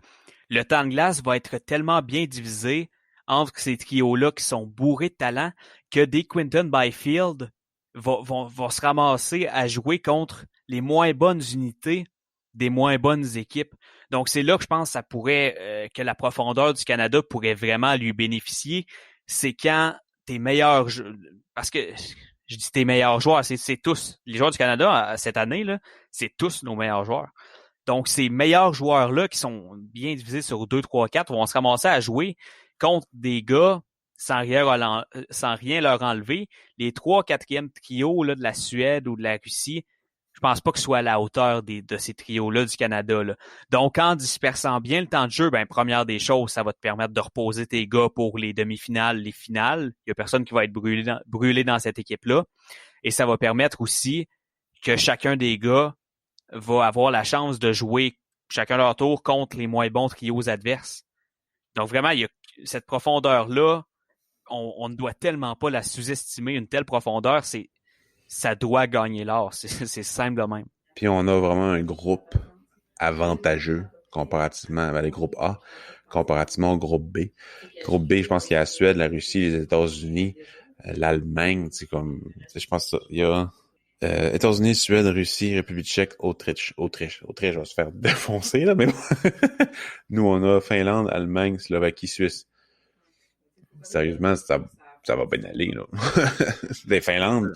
Speaker 3: le temps de glace va être tellement bien divisé entre ces trios-là qui sont bourrés de talent que des Quinton Byfield vont se ramasser à jouer contre les moins bonnes unités des moins bonnes équipes. Donc, c'est là que je pense que ça pourrait, que la profondeur du Canada pourrait vraiment lui bénéficier. C'est quand tes meilleurs parce que je dis tes meilleurs joueurs, c'est tous. Les joueurs du Canada, cette année, là, c'est tous nos meilleurs joueurs. Donc, ces meilleurs joueurs-là, qui sont bien divisés sur 2, 3, 4, vont se ramasser à jouer contre des gars sans rien leur enlever. Les 3, 4e trios là, de la Suède ou de la Russie, je pense pas que ce soit à la hauteur de ces trios-là du Canada. Là. Donc, en dispersant bien le temps de jeu, première des choses, ça va te permettre de reposer tes gars pour les demi-finales, les finales. Il y a personne qui va être brûlé dans cette équipe-là. Et ça va permettre aussi que chacun des gars va avoir la chance de jouer chacun leur tour contre les moins bons trios adverses. Donc, vraiment, il y a cette profondeur-là, on ne doit tellement pas la sous-estimer. Une telle profondeur, ça doit gagner l'or. C'est simple de même.
Speaker 2: Puis on a vraiment un groupe avantageux comparativement avec le groupe A, comparativement au groupe B. Groupe B, je pense qu'il y a la Suède, la Russie, les États-Unis, l'Allemagne, c'est comme, je pense il y a États-Unis, Suède, Russie, République tchèque, Autriche va se faire défoncer, là, mais bon. Nous, on a Finlande, Allemagne, Slovaquie, Suisse. Sérieusement, ça va bien aller, là. Les Finlandes,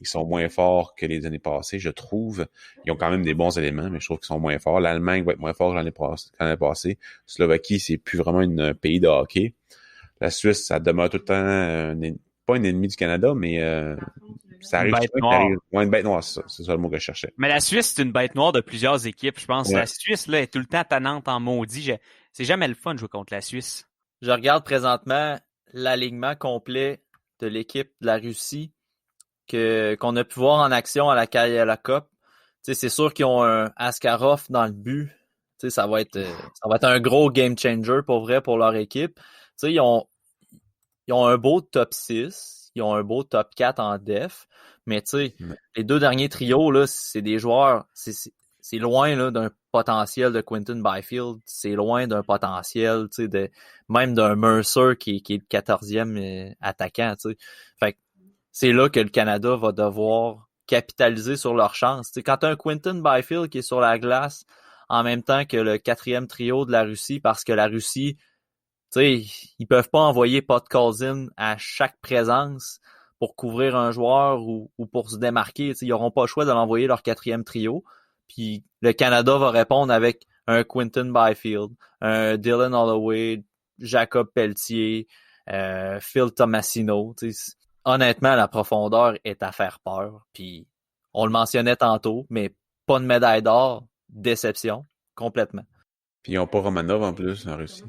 Speaker 2: ils sont moins forts que les années passées, je trouve. Ils ont quand même des bons éléments, mais je trouve qu'ils sont moins forts. L'Allemagne va être moins fort que l'année passée. Slovaquie, c'est plus vraiment un pays de hockey. La Suisse, ça demeure tout le temps pas un ennemi du Canada, mais ça arrive. Une bête noire, c'est ça le mot que je cherchais.
Speaker 3: Mais la Suisse, c'est une bête noire de plusieurs équipes, je pense. Ouais. La Suisse, là, est tout le temps tannante en maudit. C'est jamais le fun de jouer contre la Suisse.
Speaker 1: Je regarde présentement l'alignement complet de l'équipe de la Russie qu'on a pu voir en action à la Karela Cup. C'est sûr qu'ils ont un Askarov dans le but. Ça va être un gros game changer pour vrai pour leur équipe. Ils ont un beau top 6, ils ont un beau top 4 en def, mais les deux derniers trios, là, c'est des joueurs, c'est loin là, d'un potentiel de Quinton Byfield, c'est loin d'un potentiel même d'un Mercer qui est le 14e attaquant. Fait que c'est là que le Canada va devoir capitaliser sur leur chance. Quand tu as un Quinton Byfield qui est sur la glace en même temps que le 4e trio de la Russie, parce que la Russie, ils peuvent pas envoyer Podkolzin à chaque présence pour couvrir un joueur ou pour se démarquer. Ils n'auront pas le choix de l'envoyer leur 4e trio. Puis le Canada va répondre avec un Quinton Byfield, un Dylan Holloway, Jacob Pelletier, Phil Tomasino. Honnêtement, la profondeur est à faire peur. Puis on le mentionnait tantôt, mais pas de médaille d'or, déception, complètement.
Speaker 2: Puis ils n'ont pas Romanov en plus en Russie.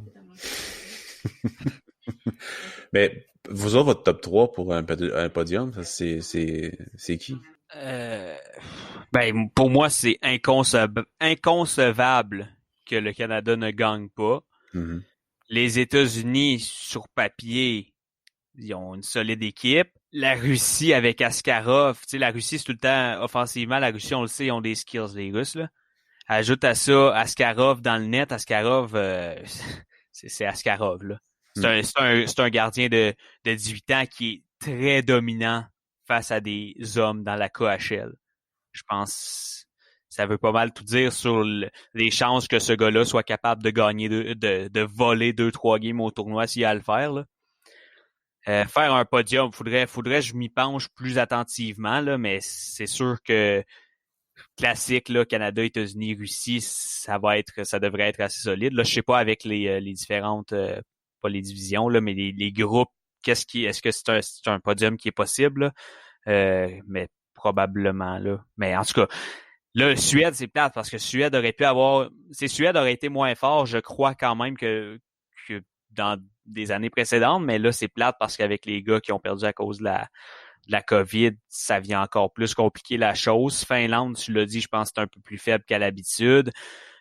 Speaker 2: Mais vous autres, votre top 3 pour un podium, c'est qui?
Speaker 3: Pour moi, c'est inconcevable que le Canada ne gagne pas.
Speaker 2: Mm-hmm.
Speaker 3: Les États-Unis, sur papier, ils ont une solide équipe. La Russie avec Askarov, la Russie, c'est tout le temps offensivement. La Russie, on le sait, ils ont des skills, les Russes, là. Ajoute à ça Askarov dans le net. Askarov, c'est Askarov, là. C'est un gardien de 18 ans qui est très dominant face à des hommes dans la KHL. Je pense ça veut pas mal tout dire sur les chances que ce gars-là soit capable de gagner, de voler 2-3 games au tournoi s'il a à le faire, là. Faire un podium, faudrait que je m'y penche plus attentivement, là, mais c'est sûr que classique, là, Canada, États-Unis, Russie, ça devrait être assez solide. Là, je sais pas avec les différentes, pas les divisions, là, mais les groupes, est-ce que c'est un podium qui est possible, là? Mais probablement, là. Mais en tout cas, là, Suède, c'est plate parce que Suède aurait été moins fort, je crois quand même que dans des années précédentes, mais là, c'est plate parce qu'avec les gars qui ont perdu à cause de la COVID, ça vient encore plus compliquer la chose. Finlande, tu l'as dit, je pense que c'est un peu plus faible qu'à l'habitude.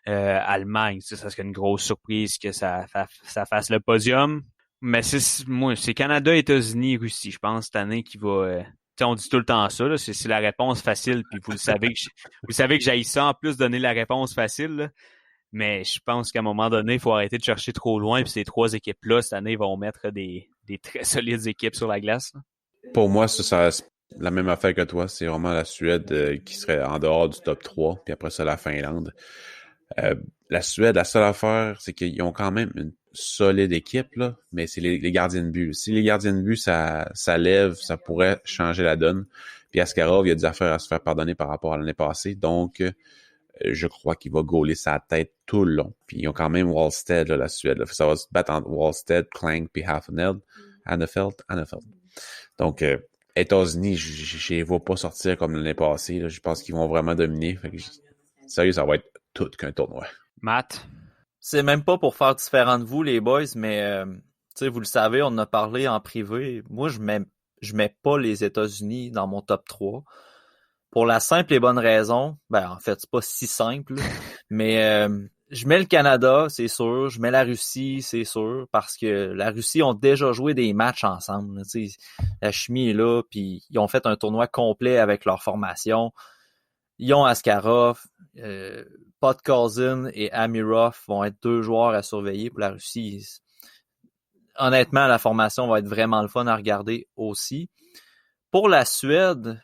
Speaker 3: Allemagne, ça serait une grosse surprise que ça fasse le podium. Mais c'est Canada, États-Unis, Russie, je pense, cette année qui va... on dit tout le temps ça, là, c'est la réponse facile, puis vous savez que j'haïs ça en plus donner la réponse facile, là. Mais je pense qu'à un moment donné, il faut arrêter de chercher trop loin, puis ces trois équipes-là, cette année, vont mettre des très solides équipes sur la glace, là.
Speaker 2: Pour moi, c'est la même affaire que toi. C'est vraiment la Suède qui serait en dehors du top 3, puis après ça, la Finlande. La Suède, la seule affaire, c'est qu'ils ont quand même une solide équipe, là, mais c'est les gardiens de but. Si les gardiens de but, ça lève, ça pourrait changer la donne. Puis Askarov, il y a des affaires à se faire pardonner par rapport à l'année passée, donc je crois qu'il va gauler sa tête tout le long. Puis ils ont quand même Wallstedt, là, la Suède. Là. Ça va se battre entre Wallstedt, Klang, puis Hannefeld. Donc, États-Unis, je les vois pas sortir comme l'année passée. Là. Je pense qu'ils vont vraiment dominer. Sérieux, ça va être tout qu'un tournoi.
Speaker 3: Matt?
Speaker 1: C'est même pas pour faire différent de vous, les boys, mais vous le savez, on en a parlé en privé. Moi, je mets pas les États-Unis dans mon top 3. Pour la simple et bonne raison, en fait, c'est pas si simple, mais je mets le Canada, c'est sûr, je mets la Russie, c'est sûr, parce que la Russie ont déjà joué des matchs ensemble. Là, la chimie est là, puis ils ont fait un tournoi complet avec leur formation. Ils ont Askarov, Podkolzin et Amirov vont être deux joueurs à surveiller pour la Russie. Honnêtement, la formation va être vraiment le fun à regarder aussi. Pour la Suède,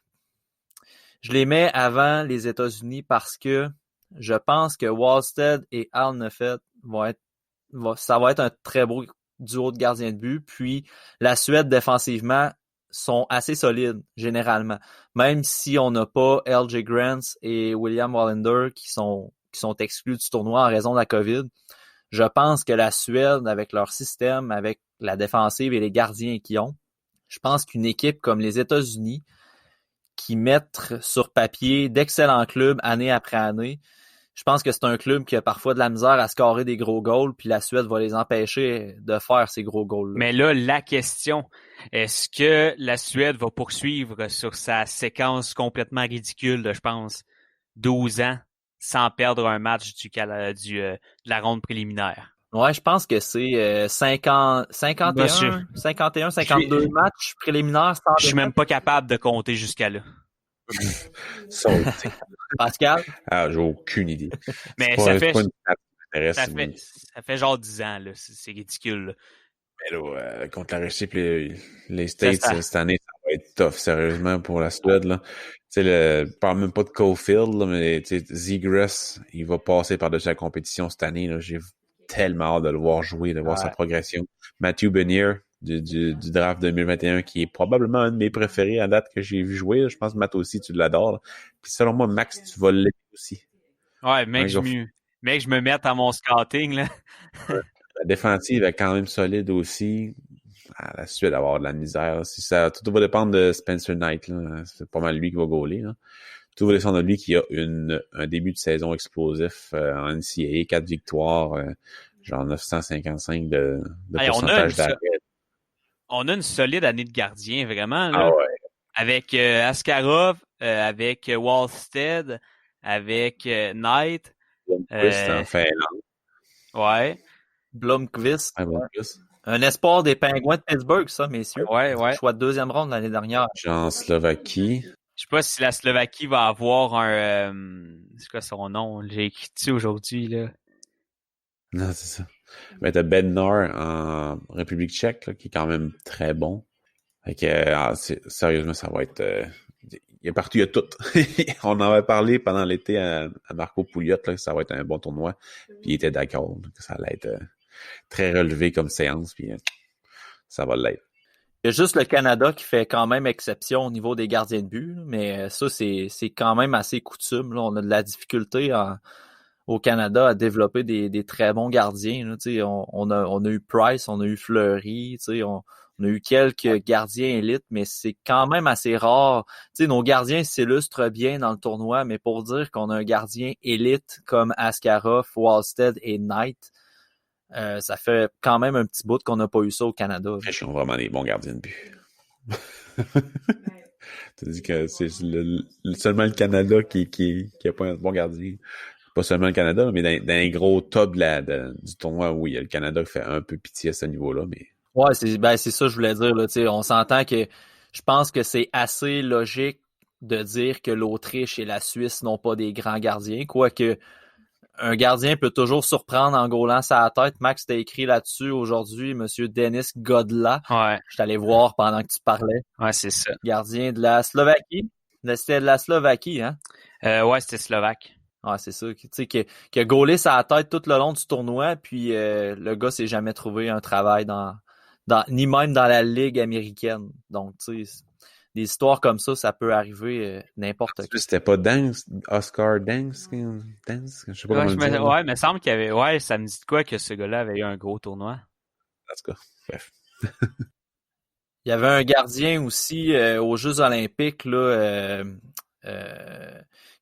Speaker 1: je les mets avant les États-Unis parce que je pense que Wallstedt et Alnefelt ça va être un très beau duo de gardiens de but. Puis la Suède, défensivement, sont assez solides, généralement. Même si on n'a pas LJ Grants et William Wallander qui sont exclus du tournoi en raison de la COVID, je pense que la Suède, avec leur système, avec la défensive et les gardiens qu'ils ont, je pense qu'une équipe comme les États-Unis, qui mettent sur papier d'excellents clubs année après année, je pense que c'est un club qui a parfois de la misère à scorer des gros goals, puis la Suède va les empêcher de faire ces gros goals-là.
Speaker 3: Mais là, la question, est-ce que la Suède va poursuivre sur sa séquence complètement ridicule de, je pense, 12 ans sans perdre un match de la ronde préliminaire?
Speaker 1: Ouais, je pense que c'est 51, 52 matchs préliminaires sans
Speaker 3: Je suis même pas capable de compter jusqu'à là.
Speaker 1: Pascal?
Speaker 2: Ah, j'ai aucune idée.
Speaker 3: Mais ça fait genre 10 ans, là. C'est ridicule, là.
Speaker 2: Mais là, contre la Russie et les States, cette année, ça va être tough, sérieusement, pour la Suède, là. Tu sais, je parle même pas de Caulfield, là, mais tu sais, Zegras, il va passer par-dessus la compétition cette année, là. J'ai tellement hâte de le voir jouer, de voir sa progression. Matthew Benier, du draft 2021, qui est probablement un de mes préférés à date que j'ai vu jouer, là. Je pense que Matt aussi, tu l'adores, là. Puis selon moi, Max, tu vas l'aimer aussi.
Speaker 3: Ouais, mec, je me mette à mon scouting, là.
Speaker 2: La défensive est quand même solide aussi. La Suède va avoir de la misère. Tout va dépendre de Spencer Knight, là. C'est pas mal lui qui va gauler, là. Tout va dépendre de lui qui a un début de saison explosif en NCAA, 4 victoires, genre 955 de pourcentage d'arrêt.
Speaker 3: On a une solide année de gardien, vraiment, là.
Speaker 2: Ah ouais.
Speaker 3: Avec Askarov, avec Wallstead, avec Knight.
Speaker 2: Blomqvist en Finlande.
Speaker 3: Ouais.
Speaker 1: Blomqvist. Un espoir des Pingouins de Pittsburgh, ça, messieurs.
Speaker 3: Ouais.
Speaker 1: Choix de deuxième ronde l'année dernière.
Speaker 2: En Slovaquie.
Speaker 3: Je sais pas si la Slovaquie va avoir un... c'est quoi son nom? J'ai écrit dessus aujourd'hui, là.
Speaker 2: Non, c'est ça. Mais t'as Bednar en République tchèque, là, qui est quand même très bon. Fait que, sérieusement, ça va être... il est partout, il y a tout. On en avait parlé pendant l'été à Marco Pouliot, là, que ça va être un bon tournoi. Puis il était d'accord que ça allait être très relevé comme séance. Puis ça va l'être.
Speaker 1: Il y a juste le Canada qui fait quand même exception au niveau des gardiens de but, mais ça, c'est quand même assez coutume. Là. On a de la difficulté au Canada à développer des très bons gardiens. Là. On a eu Price, on a eu Fleury, on a eu quelques gardiens élites, mais c'est quand même assez rare. Nos gardiens s'illustrent bien dans le tournoi, mais pour dire qu'on a un gardien élite comme Askarov, Wallstead et Knight, ça fait quand même un petit bout qu'on n'a pas eu ça au Canada.
Speaker 2: Ils sont vraiment des bons gardiens de but. Tu dis que c'est seulement le Canada qui a pas un bon gardien. Pas seulement le Canada, mais dans un gros top du tournoi, oui, il y a le Canada qui fait un peu pitié à ce niveau-là. Mais...
Speaker 1: Ouais, c'est ça que je voulais dire. Là, on s'entend que je pense que c'est assez logique de dire que l'Autriche et la Suisse n'ont pas des grands gardiens, quoique un gardien peut toujours surprendre en gaulant sa tête. Max, t'as écrit là-dessus aujourd'hui, monsieur Denis Godla.
Speaker 3: Ouais.
Speaker 1: Je t'allais voir pendant que tu parlais.
Speaker 3: Ouais, c'est ça.
Speaker 1: Gardien de la Slovaquie. C'était de la Slovaquie, hein?
Speaker 3: Ouais, c'était slovaque.
Speaker 1: Ouais, c'est ça. Qui a gaulé sa tête tout le long du tournoi, puis le gars s'est jamais trouvé un travail ni même dans la Ligue américaine. Donc, tu sais, des histoires comme ça peut arriver n'importe qui.
Speaker 2: C'était pas Oscar Dansk? Je sais pas comment le dire.
Speaker 3: Ouais, mais il semble qu'il y avait... Ouais, ça me dit de quoi que ce gars-là avait eu un gros tournoi.
Speaker 2: En tout cas, bref.
Speaker 1: Il y avait un gardien aussi aux Jeux olympiques, là,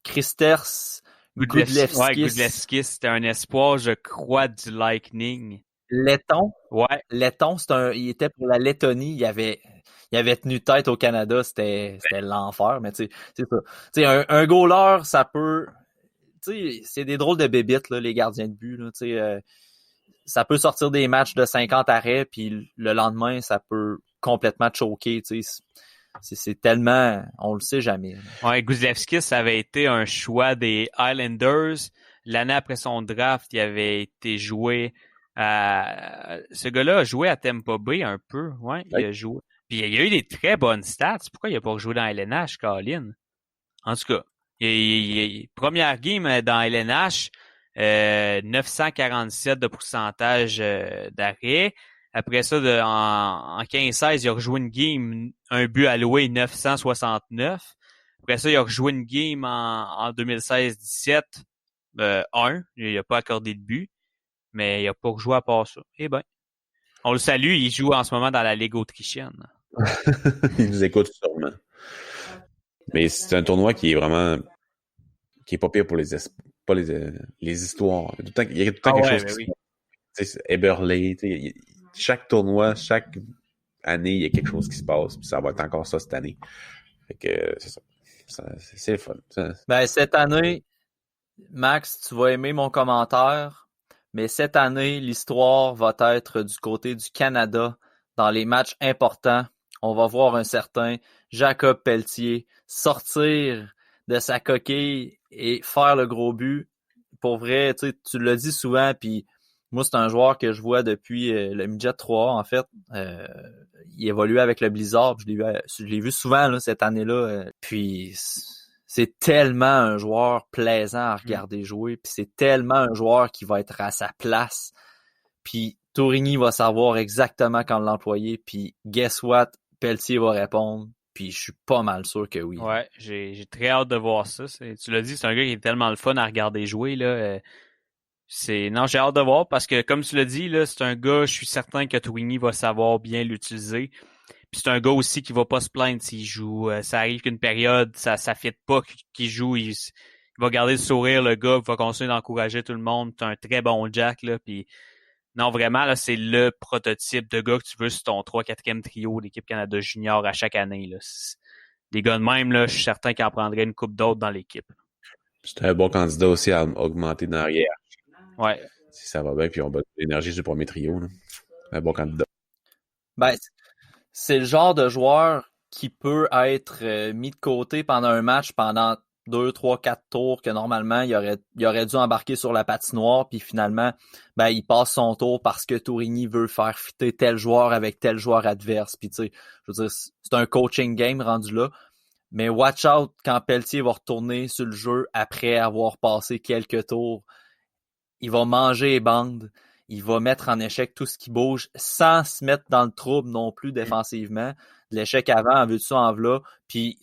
Speaker 1: Kristers Gudlevskis.
Speaker 3: Ouais, Gudlevskis, c'était un espoir, je crois, du Lightning.
Speaker 1: Letton.
Speaker 3: Ouais.
Speaker 1: Letton, il était pour la Lettonie. Il avait tenu tête au Canada. C'était l'enfer, mais tu sais, c'est ça. Tu sais, un goaler, ça peut... Tu sais, c'est des drôles de bébites, là, les gardiens de but, là, tu sais. Ça peut sortir des matchs de 50 arrêts, puis le lendemain, ça peut complètement choquer, tu sais. C'est tellement... On le sait jamais.
Speaker 3: Ouais, Gudlevskis, ça avait été un choix des Islanders. L'année après son draft, il avait été joué à... Ce gars-là a joué à Tampa Bay un peu. Ouais, il a joué. Puis il a eu des très bonnes stats. Pourquoi il n'a pas joué dans LNH, Colin? En tout cas, première game dans LNH, 947 de pourcentage d'arrêt. Après ça, en 15-16, il a rejoué une game, un but alloué, 969. Après ça, il a rejoué une game en 2016-17, 1. Il n'a pas accordé de but, mais il n'a pas rejoué à part ça. Eh ben, on le salue, il joue en ce moment dans la Ligue autrichienne.
Speaker 2: Il nous écoute sûrement. Mais c'est un tournoi qui est vraiment... qui est pas pire pour les pas les histoires. Il y a tout le temps quelque chose qui se passe. Eberle, chaque tournoi, chaque année, il y a quelque chose qui se passe. Puis ça va être encore ça cette année. Fait que c'est ça. C'est le fun.
Speaker 1: Ben, cette année, Max, tu vas aimer mon commentaire, mais cette année, l'histoire va être du côté du Canada. Dans les matchs importants, on va voir un certain Jacob Pelletier sortir de sa coquille et faire le gros but. Pour vrai, tu l'as dit souvent, puis moi, c'est un joueur que je vois depuis le midget 3A, en fait. Il évoluait avec le Blizzard, je l'ai vu souvent là, cette année-là. Puis c'est tellement un joueur plaisant à regarder jouer, puis c'est tellement un joueur qui va être à sa place. Puis Tourigny va savoir exactement quand l'employer, puis guess what? Pelletier va répondre, puis je suis pas mal sûr que oui.
Speaker 3: Ouais, j'ai très hâte de voir ça. Tu l'as dit, c'est un gars qui est tellement le fun à regarder jouer, là. Non, j'ai hâte de voir parce que, comme tu l'as dit, là, c'est un gars, je suis certain que Tourigny va savoir bien l'utiliser. Puis c'est un gars aussi qui va pas se plaindre s'il joue. Ça arrive qu'une période, ça fit pas qu'il joue. Il va garder le sourire, le gars, il va continuer d'encourager tout le monde. C'est un très bon Jack, là. Puis non, vraiment, là, c'est le prototype de gars que tu veux sur ton 3-4e trio d'équipe Canada Junior à chaque année, là. Des gars de même, là, je suis certain qu'il en prendrait une couple d'autres dans l'équipe.
Speaker 2: C'est un bon candidat aussi à augmenter dans l'arrière.
Speaker 3: Ouais.
Speaker 2: Si ça va bien, puis on va l'énergie du premier trio. Là. Un bon candidat.
Speaker 1: Ben, c'est le genre de joueur qui peut être mis de côté pendant un match, pendant 2, 3, 4 tours, que normalement, il aurait dû embarquer sur la patinoire, puis finalement, ben, il passe son tour parce que Tourigny veut faire fitter tel joueur avec tel joueur adverse. Puis, tu sais, je veux dire, c'est un coaching game rendu là. Mais watch out quand Pelletier va retourner sur le jeu après avoir passé quelques tours. Il va manger les bandes. Il va mettre en échec tout ce qui bouge sans se mettre dans le trouble non plus défensivement. De l'échec avant, en vue-de-ça, en v'là. Puis,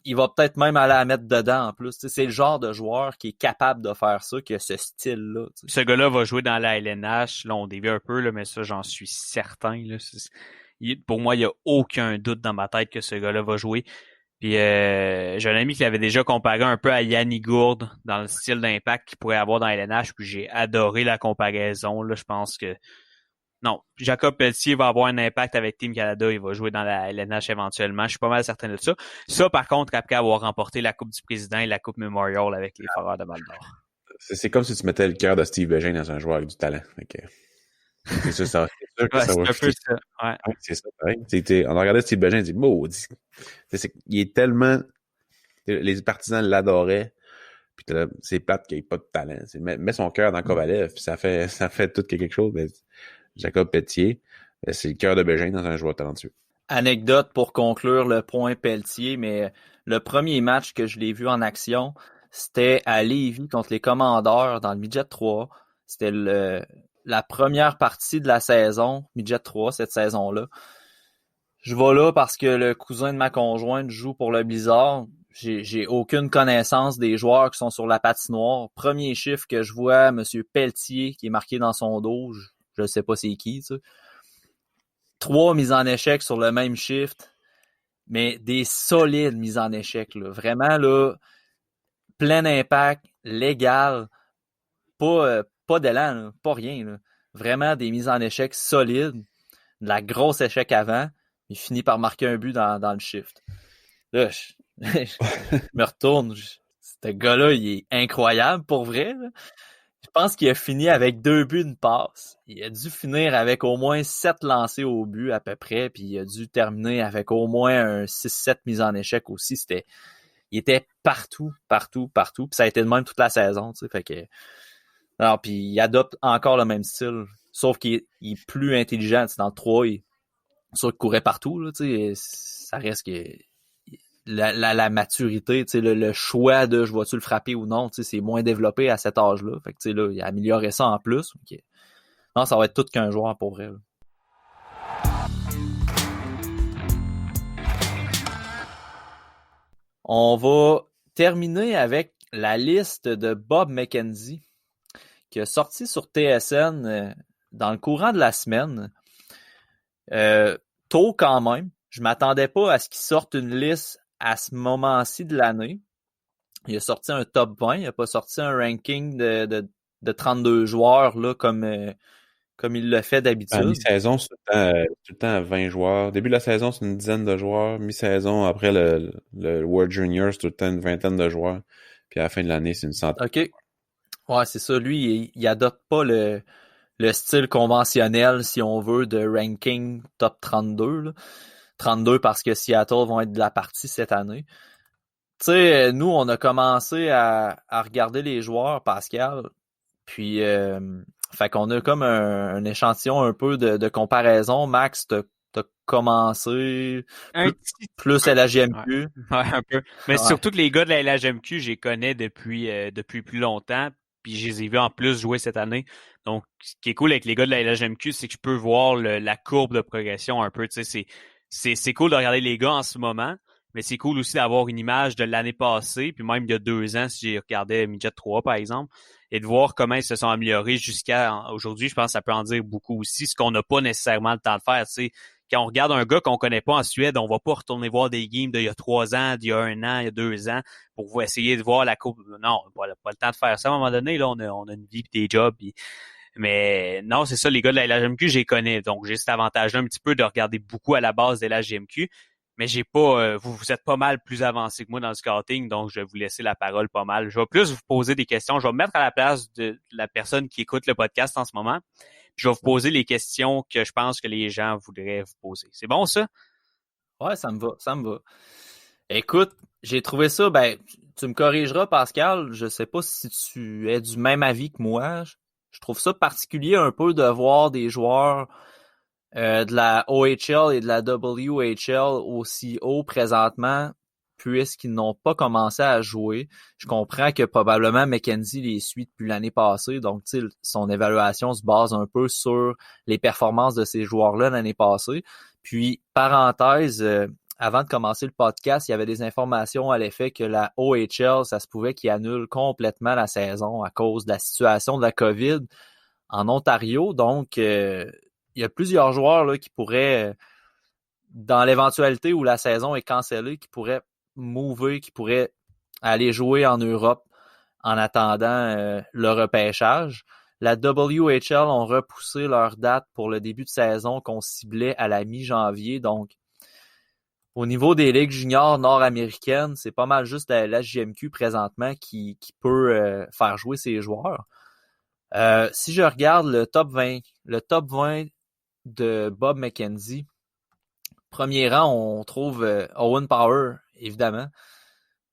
Speaker 1: il va peut-être même aller à mettre dedans en plus. T'sais, c'est le genre de joueur qui est capable de faire ça, qui a ce style-là. T'sais.
Speaker 3: Ce gars-là va jouer dans la LNH. Là, on dévie un peu, là, mais ça, j'en suis certain. Là. Pour moi, il n'y a aucun doute dans ma tête que ce gars-là va jouer. Puis j'ai un ami qui l'avait déjà comparé un peu à Yanni Gourde dans le style d'impact qu'il pourrait avoir dans la LNH. Puis j'ai adoré la comparaison. Là, je pense que non, Jacob Pelletier va avoir un impact avec Team Canada. Il va jouer dans la LNH éventuellement. Je suis pas mal certain de ça. Ça, par contre, après avoir remporté la Coupe du Président et la Coupe Memorial avec les Foreurs de Val-d'Or.
Speaker 2: C'est comme si tu mettais le cœur de Steve Bégin dans un joueur avec du talent. Okay. C'est sûr, ça
Speaker 3: ouais, c'est un peu ça. Ouais.
Speaker 2: Ouais, c'est ça, pareil. On a regardé Steve Bégin et dit, maudit. Il est tellement... Les partisans l'adoraient. Puis c'est plate qu'il n'y ait pas de talent. Mets son cœur dans Kovalev, puis ça fait tout quelque chose. Mais Jacob Pelletier, c'est le cœur de Bégin dans un joueur talentueux.
Speaker 1: Anecdote pour conclure le point Pelletier, mais le premier match que je l'ai vu en action, c'était à Lévis contre les Commandeurs dans le Midget 3. C'était la première partie de la saison, Midget 3, cette saison-là. Je vais là parce que le cousin de ma conjointe joue pour le Blizzard. J'ai aucune connaissance des joueurs qui sont sur la patinoire. Premier chiffre que je vois, M. Pelletier, qui est marqué dans son dos, je sais pas c'est qui, tu sais. 3 mises en échec sur le même shift, mais des solides mises en échec, là. Vraiment, là, plein impact, légal, pas d'élan, là, pas rien, là. Vraiment des mises en échec solides, de la grosse échec avant, il finit par marquer un but dans le shift. Là, je me retourne, ce gars-là, il est incroyable, pour vrai, là. Je pense qu'il a fini avec 2 buts, une passe. Il a dû finir avec au moins 7 lancés au but à peu près, puis il a dû terminer avec au moins un 6-7 mises en échec aussi. Il était partout, puis ça a été de même toute la saison, tu sais, fait que... Alors, puis il adopte encore le même style, sauf qu'il est plus intelligent, tu sais, dans le 3, il courait partout, là, tu sais, ça reste que... La maturité, tu sais, le choix de je vais-tu le frapper ou non, tu sais, c'est moins développé à cet âge-là. Fait que, tu sais, là, il a amélioré ça en plus. Okay. Non, ça va être tout qu'un joueur pour vrai. Là. On va terminer avec la liste de Bob McKenzie qui a sorti sur TSN dans le courant de la semaine. Tôt quand même. Je m'attendais pas à ce qu'il sorte une liste à ce moment-ci de l'année. il a sorti un top 20, il n'a pas sorti un ranking de 32 joueurs là, comme il le fait
Speaker 2: À
Speaker 1: d'habitude.
Speaker 2: mi-saison, c'est tout le temps à 20 joueurs. Début de la saison, c'est une dizaine de joueurs. Mi-saison, après le World Junior, c'est tout le temps une vingtaine de joueurs. Puis à la fin de l'année, c'est une centaine.
Speaker 1: OK. Ouais, c'est ça. Lui, il adopte pas le style conventionnel, si on veut, de ranking top 32. Là. 32 parce que Seattle vont être de la partie cette année. Tu sais, nous, on a commencé à regarder les joueurs, Pascal. Puis, fait qu'on a comme un échantillon un peu de comparaison. Max, t'as commencé plus à la GMQ.
Speaker 3: Ouais, un peu. Mais
Speaker 1: Ouais.
Speaker 3: surtout que les gars de la LHMQ, je les connais depuis plus longtemps. Puis je les ai vus en plus jouer cette année. Donc, ce qui est cool avec les gars de la LHMQ, c'est que je peux voir la courbe de progression un peu. Tu sais, c'est cool de regarder les gars en ce moment. Mais c'est cool aussi d'avoir une image de l'année passée, puis même il y a 2 ans, si j'ai regardé Midget 3, par exemple, et de voir comment ils se sont améliorés jusqu'à aujourd'hui. Je pense que ça peut en dire beaucoup aussi, ce qu'on n'a pas nécessairement le temps de faire. Tu sais, quand on regarde un gars qu'on connaît pas en Suède, on va pas retourner voir des games d'il y a 3 ans, d'il y a 1 an, il y a 2 ans, pour essayer de voir la courbe. Non, pas le temps de faire ça. À un moment donné, là, on a une vie et des jobs. Mais non, c'est ça, les gars de la LHMQ, je les connais. Donc, j'ai cet avantage-là un petit peu de regarder beaucoup à la base de la GMQ. Mais j'ai pas, vous êtes pas mal plus avancé que moi dans le scouting, donc je vais vous laisser la parole pas mal. Je vais plus vous poser des questions. Je vais me mettre à la place de la personne qui écoute le podcast en ce moment. Puis je vais vous poser les questions que je pense que les gens voudraient vous poser. C'est bon, ça?
Speaker 1: Ouais, ça me va. Écoute, j'ai trouvé ça, ben, tu me corrigeras, Pascal. Je sais pas si tu es du même avis que moi. Je trouve ça particulier un peu de voir des joueurs de la OHL et de la WHL aussi haut présentement, puisqu'ils n'ont pas commencé à jouer. Je comprends que probablement McKenzie les suit depuis l'année passée, donc son évaluation se base un peu sur les performances de ces joueurs-là l'année passée. Puis, parenthèse, avant de commencer le podcast, il y avait des informations à l'effet que la OHL, ça se pouvait qu'ils annulent complètement la saison à cause de la situation de la COVID en Ontario. Donc, il y a plusieurs joueurs là, qui pourraient, dans l'éventualité où la saison est cancellée, qui pourraient qui pourraient aller jouer en Europe en attendant le repêchage. La WHL ont repoussé leur date pour le début de saison qu'on ciblait à la mi-janvier. Donc, au niveau des ligues juniors nord-américaines, c'est pas mal juste la JMQ présentement qui peut faire jouer ses joueurs. Si je regarde le top 20 de Bob McKenzie, premier rang, on trouve Owen Power, évidemment.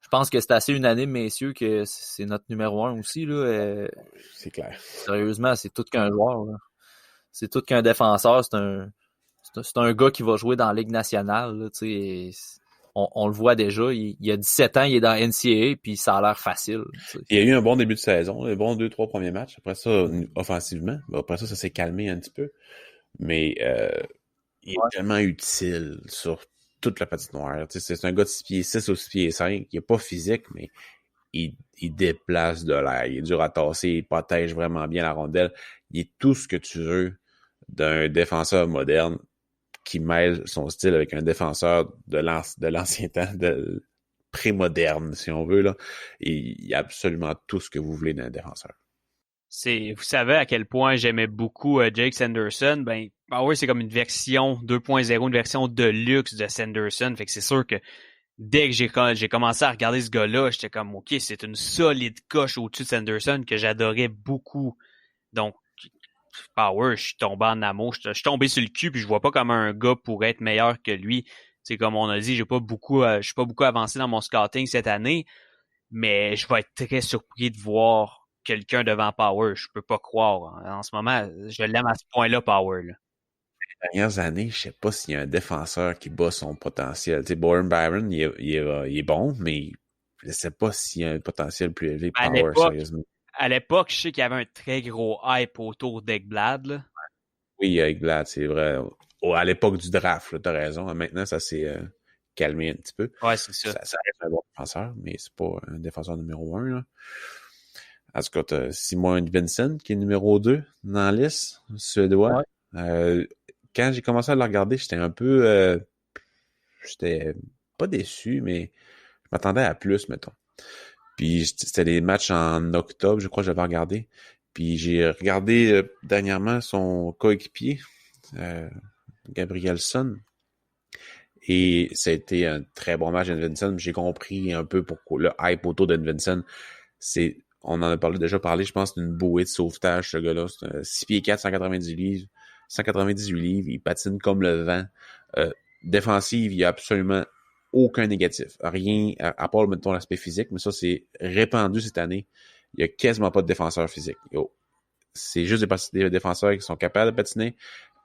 Speaker 1: Je pense que c'est assez unanime, messieurs, que c'est notre numéro 1 aussi. Là.
Speaker 2: C'est clair.
Speaker 1: Sérieusement, c'est tout qu'un joueur. Là. C'est tout qu'un défenseur. C'est un gars qui va jouer dans la Ligue nationale. Là, on le voit déjà. Il a 17 ans, il est dans NCAA, puis ça a l'air facile. T'sais.
Speaker 2: Il y a eu un bon début de saison, un bon 2-3 premiers matchs. Après ça, offensivement, après ça s'est calmé un petit peu. Mais il est tellement utile sur toute la patinoire. C'est un gars de 6 pieds 6 ou 6 pieds 5. Il n'est pas physique, mais il déplace de l'air. Il est dur à tasser, il protège vraiment bien la rondelle. Il est tout ce que tu veux d'un défenseur moderne qui mêle son style avec un défenseur de l'ancien temps, de pré-moderne, si on veut. Là. Et il y a absolument tout ce que vous voulez d'un défenseur.
Speaker 3: Vous savez à quel point j'aimais beaucoup Jake Sanderson. Ben, Power, c'est comme une version 2.0, une version de luxe de Sanderson. Fait que c'est sûr que dès que j'ai commencé à regarder ce gars-là, j'étais comme, OK, c'est une solide coche au-dessus de Sanderson que j'adorais beaucoup. Donc, Power, je suis tombé en amour. Je suis tombé sur le cul, puis je vois pas comment un gars pourrait être meilleur que lui. C'est comme on a dit, je suis pas beaucoup avancé dans mon scouting cette année, mais je vais être très surpris de voir quelqu'un devant Power. Je peux pas croire. En ce moment, je l'aime à ce point-là, Power. Là.
Speaker 2: Les dernières années, je sais pas s'il y a un défenseur qui bat son potentiel. Tu sais, Bowen Byron, il est bon, mais je sais pas s'il y a un potentiel plus élevé que Power, sérieusement.
Speaker 3: À l'époque, je sais qu'il y avait un très gros hype autour d'Ekblad. Là.
Speaker 2: Oui, Ekblad, c'est vrai. À l'époque du draft, t'as raison. Maintenant, ça s'est calmé un petit peu.
Speaker 3: Ouais, c'est ça.
Speaker 2: Ça reste un bon défenseur, mais c'est pas un défenseur numéro 1. Là. En tout cas, t'as Simon Vincent, qui est numéro 2 dans la liste, suédois. Ouais. Quand j'ai commencé à le regarder, j'étais un peu... j'étais pas déçu, mais je m'attendais à plus, mettons. Puis c'était des matchs en octobre, je crois que j'avais regardé. Puis j'ai regardé dernièrement son coéquipier, Gabrielson. Et ça a été un très bon match d'Edvinson. J'ai compris un peu pourquoi le hype autour d'Edvinson. On en a déjà parlé, je pense, d'une bouée de sauvetage, ce gars-là. C'est 6 pieds 4, 198 livres. 198 livres, il patine comme le vent. Défensive, il n'y a absolument aucun négatif. Rien, à part, mettons, l'aspect physique, mais ça, c'est répandu cette année. Il n'y a quasiment pas de défenseur physique. C'est juste des défenseurs qui sont capables de patiner,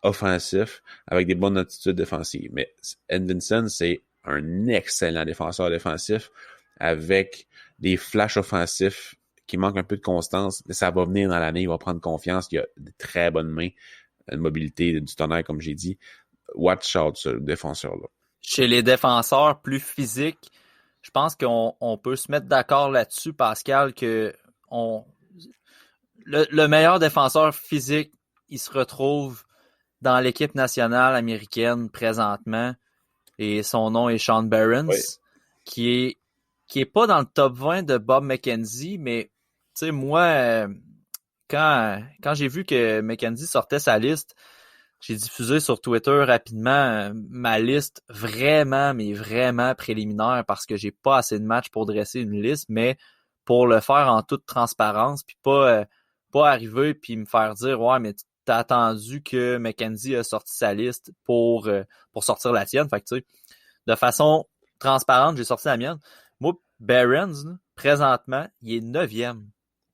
Speaker 2: offensifs, avec des bonnes attitudes défensives. Mais Edvinson, c'est un excellent défenseur défensif avec des flashs offensifs qui manquent un peu de constance. Mais ça va venir dans l'année, il va prendre confiance. Il a de très bonnes mains, une mobilité du tonnerre, comme j'ai dit. Watch out, ce défenseur-là.
Speaker 1: Chez les défenseurs plus physiques, je pense qu'on peut se mettre d'accord là-dessus, Pascal, que le meilleur défenseur physique, il se retrouve dans l'équipe nationale américaine présentement, et son nom est Sean Barons, oui, qui est pas dans le top 20 de Bob McKenzie, mais tu sais, moi, quand j'ai vu que McKenzie sortait sa liste, j'ai diffusé sur Twitter rapidement ma liste vraiment, mais vraiment préliminaire, parce que j'ai pas assez de matchs pour dresser une liste, mais pour le faire en toute transparence, puis pas arriver puis me faire dire « Ouais, mais t'as attendu que McKenzie a sorti sa liste pour sortir la tienne. » Fait que tu sais, de façon transparente, j'ai sorti la mienne. Moi, Barons, présentement, il est 9e.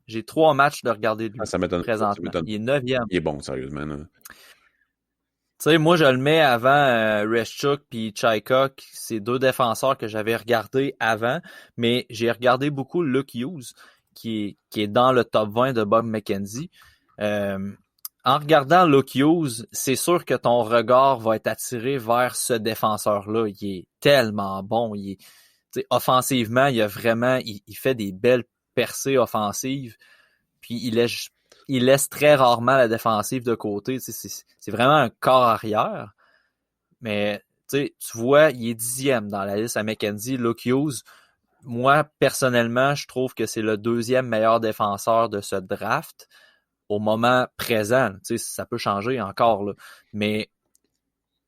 Speaker 1: J'ai 3 matchs de regarder de lui.
Speaker 2: Ça m'étonne.
Speaker 1: Présentement. Il est 9e.
Speaker 2: Il est bon, sérieusement. Tu
Speaker 1: sais, moi, je le mets avant Reshchuk puis Chaika, c'est 2 défenseurs que j'avais regardés avant, mais j'ai regardé beaucoup Luke Hughes, qui est dans le top 20 de Bob McKenzie. En regardant Luke Hughes, c'est sûr que ton regard va être attiré vers ce défenseur-là. Il est tellement bon. Offensivement, il fait des belles percées offensives. Puis il laisse très rarement la défensive de côté. C'est vraiment un corps arrière. Mais tu vois, il est 10e dans la liste à McKenzie. Luke Hughes, moi, personnellement, je trouve que c'est le 2e meilleur défenseur de ce draft au moment présent. Ça peut changer encore, là. Mais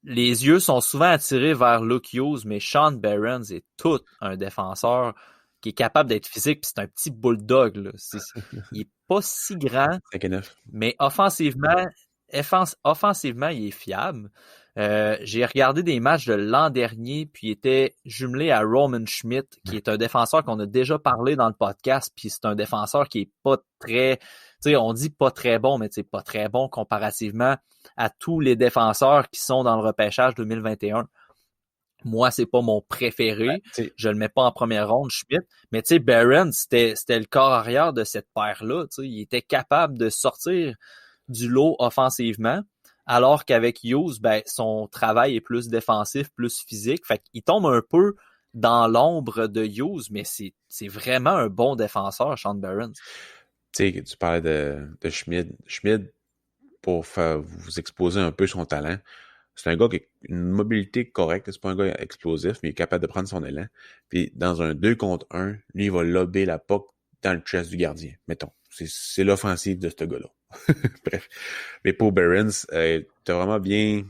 Speaker 1: les yeux sont souvent attirés vers Luke Hughes, mais Sean Barons est tout un défenseur qui est capable d'être physique, puis c'est un petit bulldog, là. Il est pas si grand, mais offensivement, il est fiable. J'ai regardé des matchs de l'an dernier, puis il était jumelé à Roman Schmidt, qui est un défenseur qu'on a déjà parlé dans le podcast, puis c'est un défenseur qui est pas très... Tu sais, on dit pas très bon, mais c'est pas très bon comparativement à tous les défenseurs qui sont dans le repêchage 2021. Moi, c'est pas mon préféré. Ouais, je le mets pas en première ronde, Schmidt. Mais tu sais, Barron, c'était le corps arrière de cette paire-là. Tu sais, il était capable de sortir du lot offensivement, alors qu'avec Hughes, ben, son travail est plus défensif, plus physique. Fait qu'il tombe un peu dans l'ombre de Hughes, mais c'est vraiment un bon défenseur, Sean Barron.
Speaker 2: Tu sais, tu parlais de Schmidt. Schmidt, pour vous exposer un peu son talent, c'est un gars qui a une mobilité correcte. C'est pas un gars explosif, mais il est capable de prendre son élan. Puis dans un 2 contre 1, lui, il va lober la puck dans le chest du gardien. Mettons. C'est l'offensive de ce gars-là. Bref. Mais pour Barons, t'as vraiment bien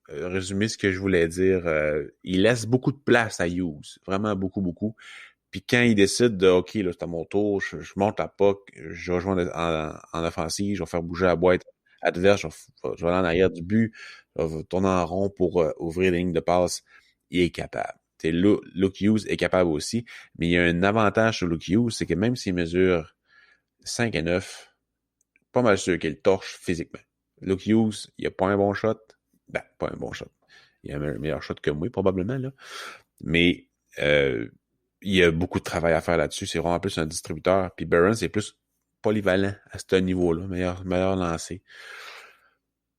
Speaker 2: résumé ce que je voulais dire. Il laisse beaucoup de place à Hughes. Vraiment beaucoup, beaucoup. Puis quand il décide de « OK, là, c'est à mon tour, je monte la puck, je vais jouer en offensive, je vais faire bouger la boîte adverse, je vais aller en arrière du but, je vais tourner en rond pour ouvrir les lignes de passe. » Il est capable. Luke Hughes est capable aussi, mais il y a un avantage sur Luke Hughes, c'est que même s'il mesure 5 et 9, pas mal sûr qu'il torche physiquement. Luke Hughes, il a pas un bon shot. Ben, pas un bon shot. Il a un meilleur shot que moi, probablement, là. Mais il y a beaucoup de travail à faire là-dessus. C'est vraiment plus un distributeur. Puis Barron, c'est plus polyvalent à ce niveau-là. Meilleur lancé.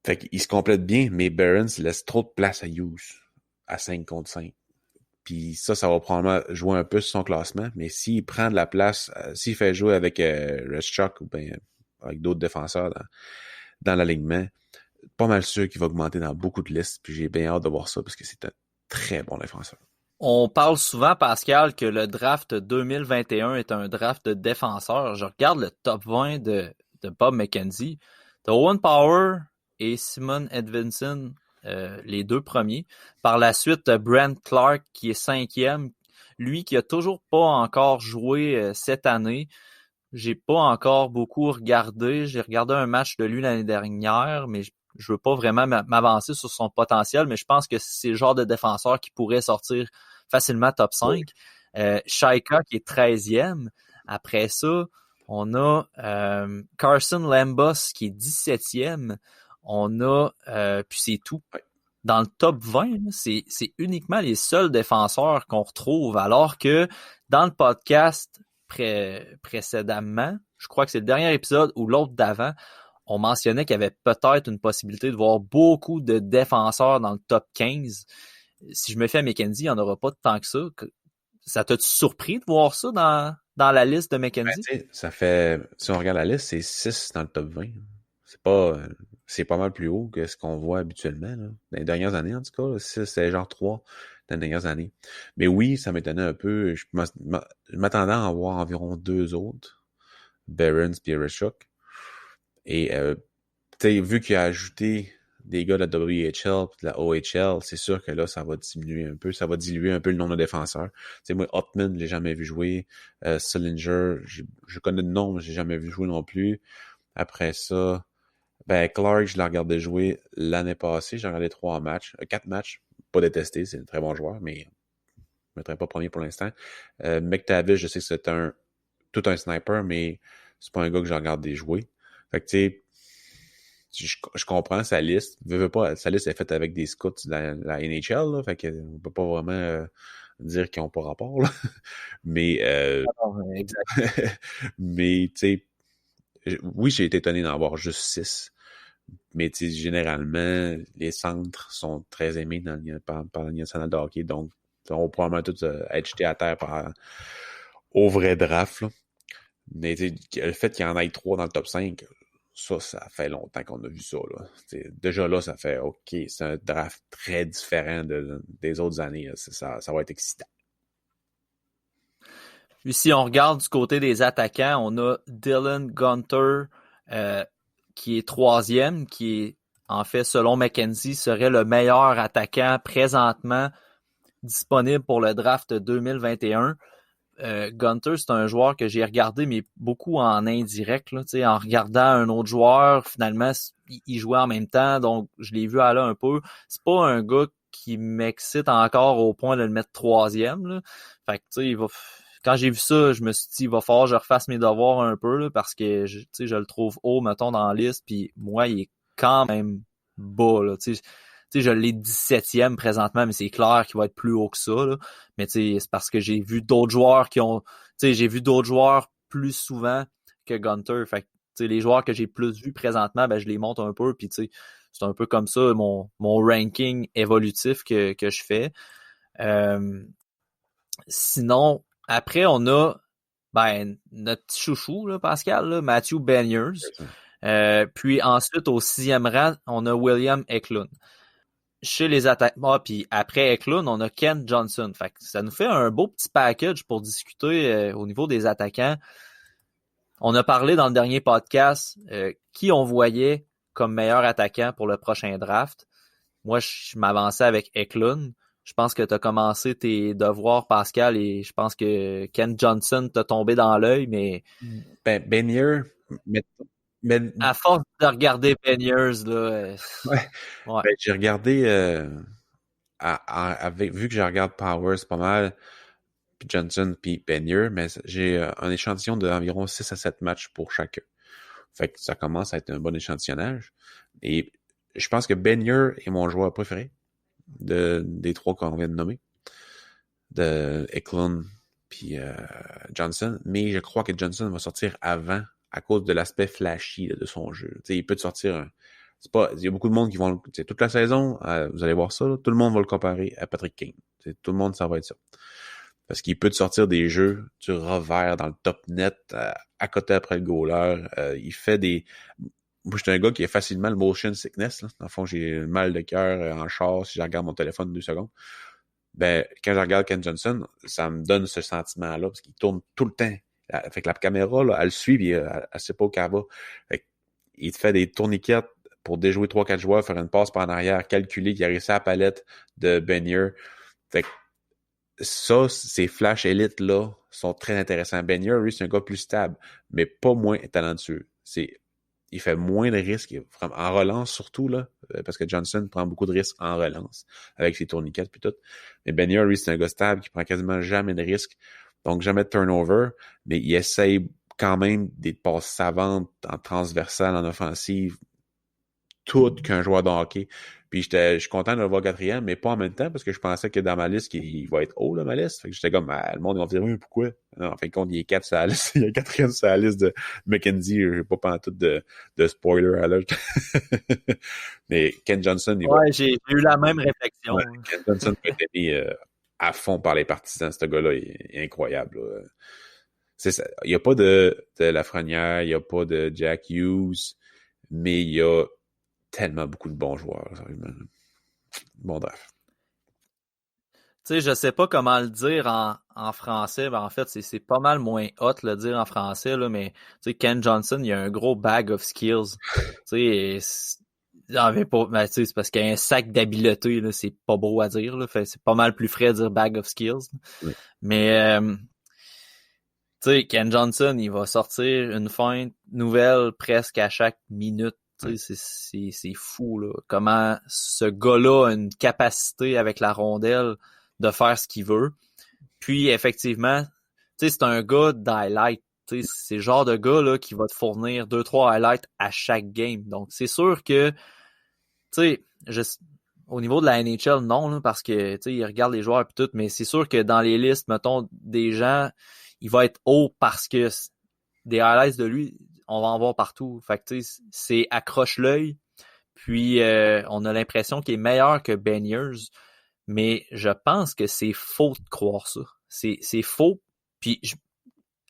Speaker 2: Fait qu'il se complète bien, mais Barron laisse trop de place à Hughes à 5 contre 5. Puis ça va probablement jouer un peu sur son classement. Mais s'il prend de la place, s'il fait jouer avec Reshchuk ou bien avec d'autres défenseurs dans l'alignement, pas mal sûr qu'il va augmenter dans beaucoup de listes. Puis j'ai bien hâte de voir ça parce que c'est un très bon défenseur.
Speaker 1: On parle souvent, Pascal, que le draft 2021 est un draft de défenseurs. Je regarde le top 20 de Bob McKenzie. T'as Owen Power et Simon Edvinson, les deux premiers. Par la suite, Brent Clark qui est cinquième. Lui qui a toujours pas encore joué cette année. J'ai pas encore beaucoup regardé. J'ai regardé un match de lui l'année dernière, mais je veux pas vraiment m'avancer sur son potentiel, mais je pense que c'est le genre de défenseur qui pourrait sortir facilement top 5. Shaika qui est 13e. Après ça, on a Carson Lambos qui est 17e. On a, puis c'est tout. Dans le top 20, c'est uniquement les seuls défenseurs qu'on retrouve, alors que dans le podcast précédemment, je crois que c'est le dernier épisode ou l'autre d'avant, on mentionnait qu'il y avait peut-être une possibilité de voir beaucoup de défenseurs dans le top 15. Si je me fie à McKenzie, il n'y en aura pas tant que ça. Ça t'a-tu surpris de voir ça dans la liste de McKenzie?
Speaker 2: Ça fait, si on regarde la liste, c'est 6 dans le top 20. C'est pas mal plus haut que ce qu'on voit habituellement, là. Dans les dernières années, en tout cas. 6, c'est genre 3 dans les dernières années. Mais oui, ça m'étonnait un peu. Je m'attendais à en voir environ 2 autres. Barons et Rishuk. Et, vu qu'il a ajouté des gars de la WHL et de la OHL, c'est sûr que là, ça va diminuer un peu. Ça va diluer un peu le nombre de défenseurs. Moi, Hotman, je l'ai jamais vu jouer. Sullinger, je connais le nom, mais je l'ai jamais vu jouer non plus. Après ça, Clark, je l'ai regardé jouer l'année passée. J'ai regardé 4 matchs. Pas détesté, c'est un très bon joueur, mais je ne mettrai pas premier pour l'instant. McTavish, je sais que c'est tout un sniper, mais c'est pas un gars que j'ai regardé jouer. Fait que tu sais, je comprends sa liste. Veux pas, sa liste est faite avec des scouts de la NHL, là, fait qu'on peut pas vraiment dire qu'ils n'ont pas rapport, là. Mais
Speaker 1: exact.
Speaker 2: mais tu sais, oui, j'ai été étonné d'en avoir juste 6. Mais généralement, les centres sont très aimés par la Ligue nationale de hockey, donc on va probablement tous être jetés à terre au vrai draft, là. Mais le fait qu'il y en ait 3 dans le top 5, ça fait longtemps qu'on a vu ça, là. Déjà là, ça fait OK, c'est un draft très différent des autres années. Ça va être excitant.
Speaker 1: Puis si on regarde du côté des attaquants, on a Dylan Gunter qui est 3e, qui est, en fait, selon McKenzie, serait le meilleur attaquant présentement disponible pour le draft 2021. Gunter, c'est un joueur que j'ai regardé, mais beaucoup en indirect, là, en regardant un autre joueur, finalement, il jouait en même temps, donc je l'ai vu aller un peu. C'est pas un gars qui m'excite encore au point de le mettre 3e, là. Fait que, tu sais, quand j'ai vu ça, je me suis dit, il va falloir que je refasse mes devoirs un peu, là, parce que je le trouve haut, mettons, dans la liste, puis moi, il est quand même bas, là, tu sais. Je l'ai 17e présentement, mais c'est clair qu'il va être plus haut que ça, là. Mais c'est parce que j'ai vu d'autres joueurs j'ai vu d'autres joueurs plus souvent que Gunter. Fait que, les joueurs que j'ai plus vus présentement, je les monte un peu, puis c'est un peu comme ça mon ranking évolutif que je fais. Sinon, après, on a notre petit chouchou, là, Pascal, là, Matthew Beniers. Puis ensuite, au 6e rang, on a William Eklund. Chez les attaquants, puis après Eklund, on a Ken Johnson. Fait que ça nous fait un beau petit package pour discuter au niveau des attaquants. On a parlé dans le dernier podcast qui on voyait comme meilleur attaquant pour le prochain draft. Moi, je m'avançais avec Eklund. Je pense que tu as commencé tes devoirs, Pascal, et je pense que Ken Johnson t'a tombé dans l'œil, mais...
Speaker 2: Beniers, mais...
Speaker 1: À force de regarder Beniers, là...
Speaker 2: Ouais. J'ai regardé... vu que je regarde Powers pas mal, puis Johnson, puis Beniers, mais j'ai un échantillon d'environ 6 à 7 matchs pour chacun. Fait que ça commence à être un bon échantillonnage. Et je pense que Beniers est mon joueur préféré des 3 qu'on vient de nommer. De Eklund puis Johnson. Mais je crois que Johnson va sortir avant à cause de l'aspect flashy de son jeu. T'sais, il peut te sortir il y a beaucoup de monde qui vont... toute la saison, vous allez voir ça, là, tout le monde va le comparer à Patrick Kane. Tout le monde, ça va être ça. Parce qu'il peut te sortir des jeux du revers dans le top net, à côté après le goaler. Il fait des... Moi, je suis un gars qui a facilement le motion sickness, là. Dans le fond, j'ai le mal de cœur en char si je regarde mon téléphone 2 secondes. Ben, quand je regarde Ken Johnson, ça me donne ce sentiment-là, parce qu'il tourne tout le temps. Fait que la caméra, là, elle le suit, puis elle sait pas où qu'elle va. Fait il te fait des tourniquets pour déjouer 3-4 joueurs, faire une passe par en arrière, calculer qu'il a réussi à la palette de Benier. Fait que ça, ces flash élites-là sont très intéressants. Benier, lui, c'est un gars plus stable, mais pas moins talentueux. Il fait moins de risques, en relance surtout, là, parce que Johnson prend beaucoup de risques en relance, avec ses tourniquets puis tout. Mais Benier, lui, c'est un gars stable qui prend quasiment jamais de risques, donc jamais de turnover, mais il essaye quand même des passes savantes en transversale, en offensive, tout qu'un joueur de hockey. Puis je suis content de le voir quatrième, mais pas en même temps, parce que je pensais que dans ma liste, il va être haut, là, ma liste. Fait que j'étais comme, le monde, ils vont me dire, oui, pourquoi? Non, en fin de compte, il est 4 sur la liste. Il y a quatrième sur la liste de McKenzie. J'ai pas pantoute de spoiler alert. Mais Ken Johnson,
Speaker 1: j'ai eu la même réflexion.
Speaker 2: Ouais, Ken Johnson peut être aimé à fond par les partisans. Ce gars-là est incroyable, là. C'est ça. Il n'y a pas de Lafrenière, il n'y a pas de Jack Hughes, mais il y a tellement beaucoup de bons joueurs. Bon draft.
Speaker 1: Tu sais, je sais pas comment le dire en français. Ben, en fait, c'est pas mal moins hot le dire en français, là, mais tu sais, Ken Johnson, il a un gros bag of skills. Tu sais, ben, c'est parce qu'il y a un sac d'habileté, là, c'est pas beau à dire. Là, fait, c'est pas mal plus frais de dire bag of skills.
Speaker 2: Oui.
Speaker 1: Mais tu sais, Ken Johnson, il va sortir une feinte nouvelle presque à chaque minute. Tu sais, c'est fou, là. Comment ce gars-là a une capacité avec la rondelle de faire ce qu'il veut. Puis, effectivement, tu sais, c'est un gars d'highlight. Tu sais, c'est le genre de gars, là, qui va te fournir 2-3 highlights à chaque game. Donc, c'est sûr que, tu sais, au niveau de la NHL, non, là, parce que, tu sais, il regarde les joueurs et tout, mais c'est sûr que dans les listes, mettons, des gens, il va être haut parce que des highlights de lui, on va en voir partout. Fait que, tu sais, c'est accroche l'œil. Puis, on a l'impression qu'il est meilleur que Beniers, mais je pense que c'est faux de croire ça. C'est faux. Puis,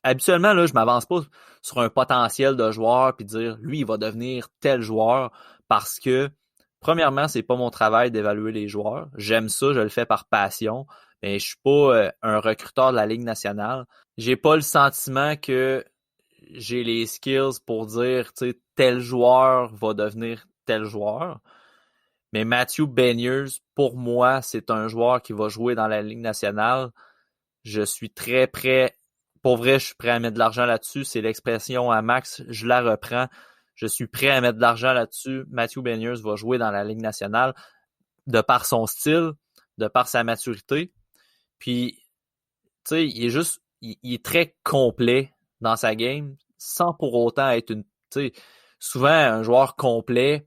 Speaker 1: habituellement, là, je m'avance pas sur un potentiel de joueur puis dire, lui, il va devenir tel joueur parce que, premièrement, c'est pas mon travail d'évaluer les joueurs. J'aime ça, je le fais par passion, mais je suis pas un recruteur de la Ligue nationale. J'ai pas le sentiment que j'ai les skills pour dire, tu sais, tel joueur va devenir tel joueur. Mais Matthew Beniers, pour moi, c'est un joueur qui va jouer dans la Ligue nationale. Je suis très prêt. Pour vrai, je suis prêt à mettre de l'argent là-dessus. C'est l'expression à Max. Je la reprends. Je suis prêt à mettre de l'argent là-dessus. Matthew Beniers va jouer dans la Ligue nationale de par son style, de par sa maturité. Puis, tu sais, il est très complet dans sa game, sans pour autant être tu sais, souvent, un joueur complet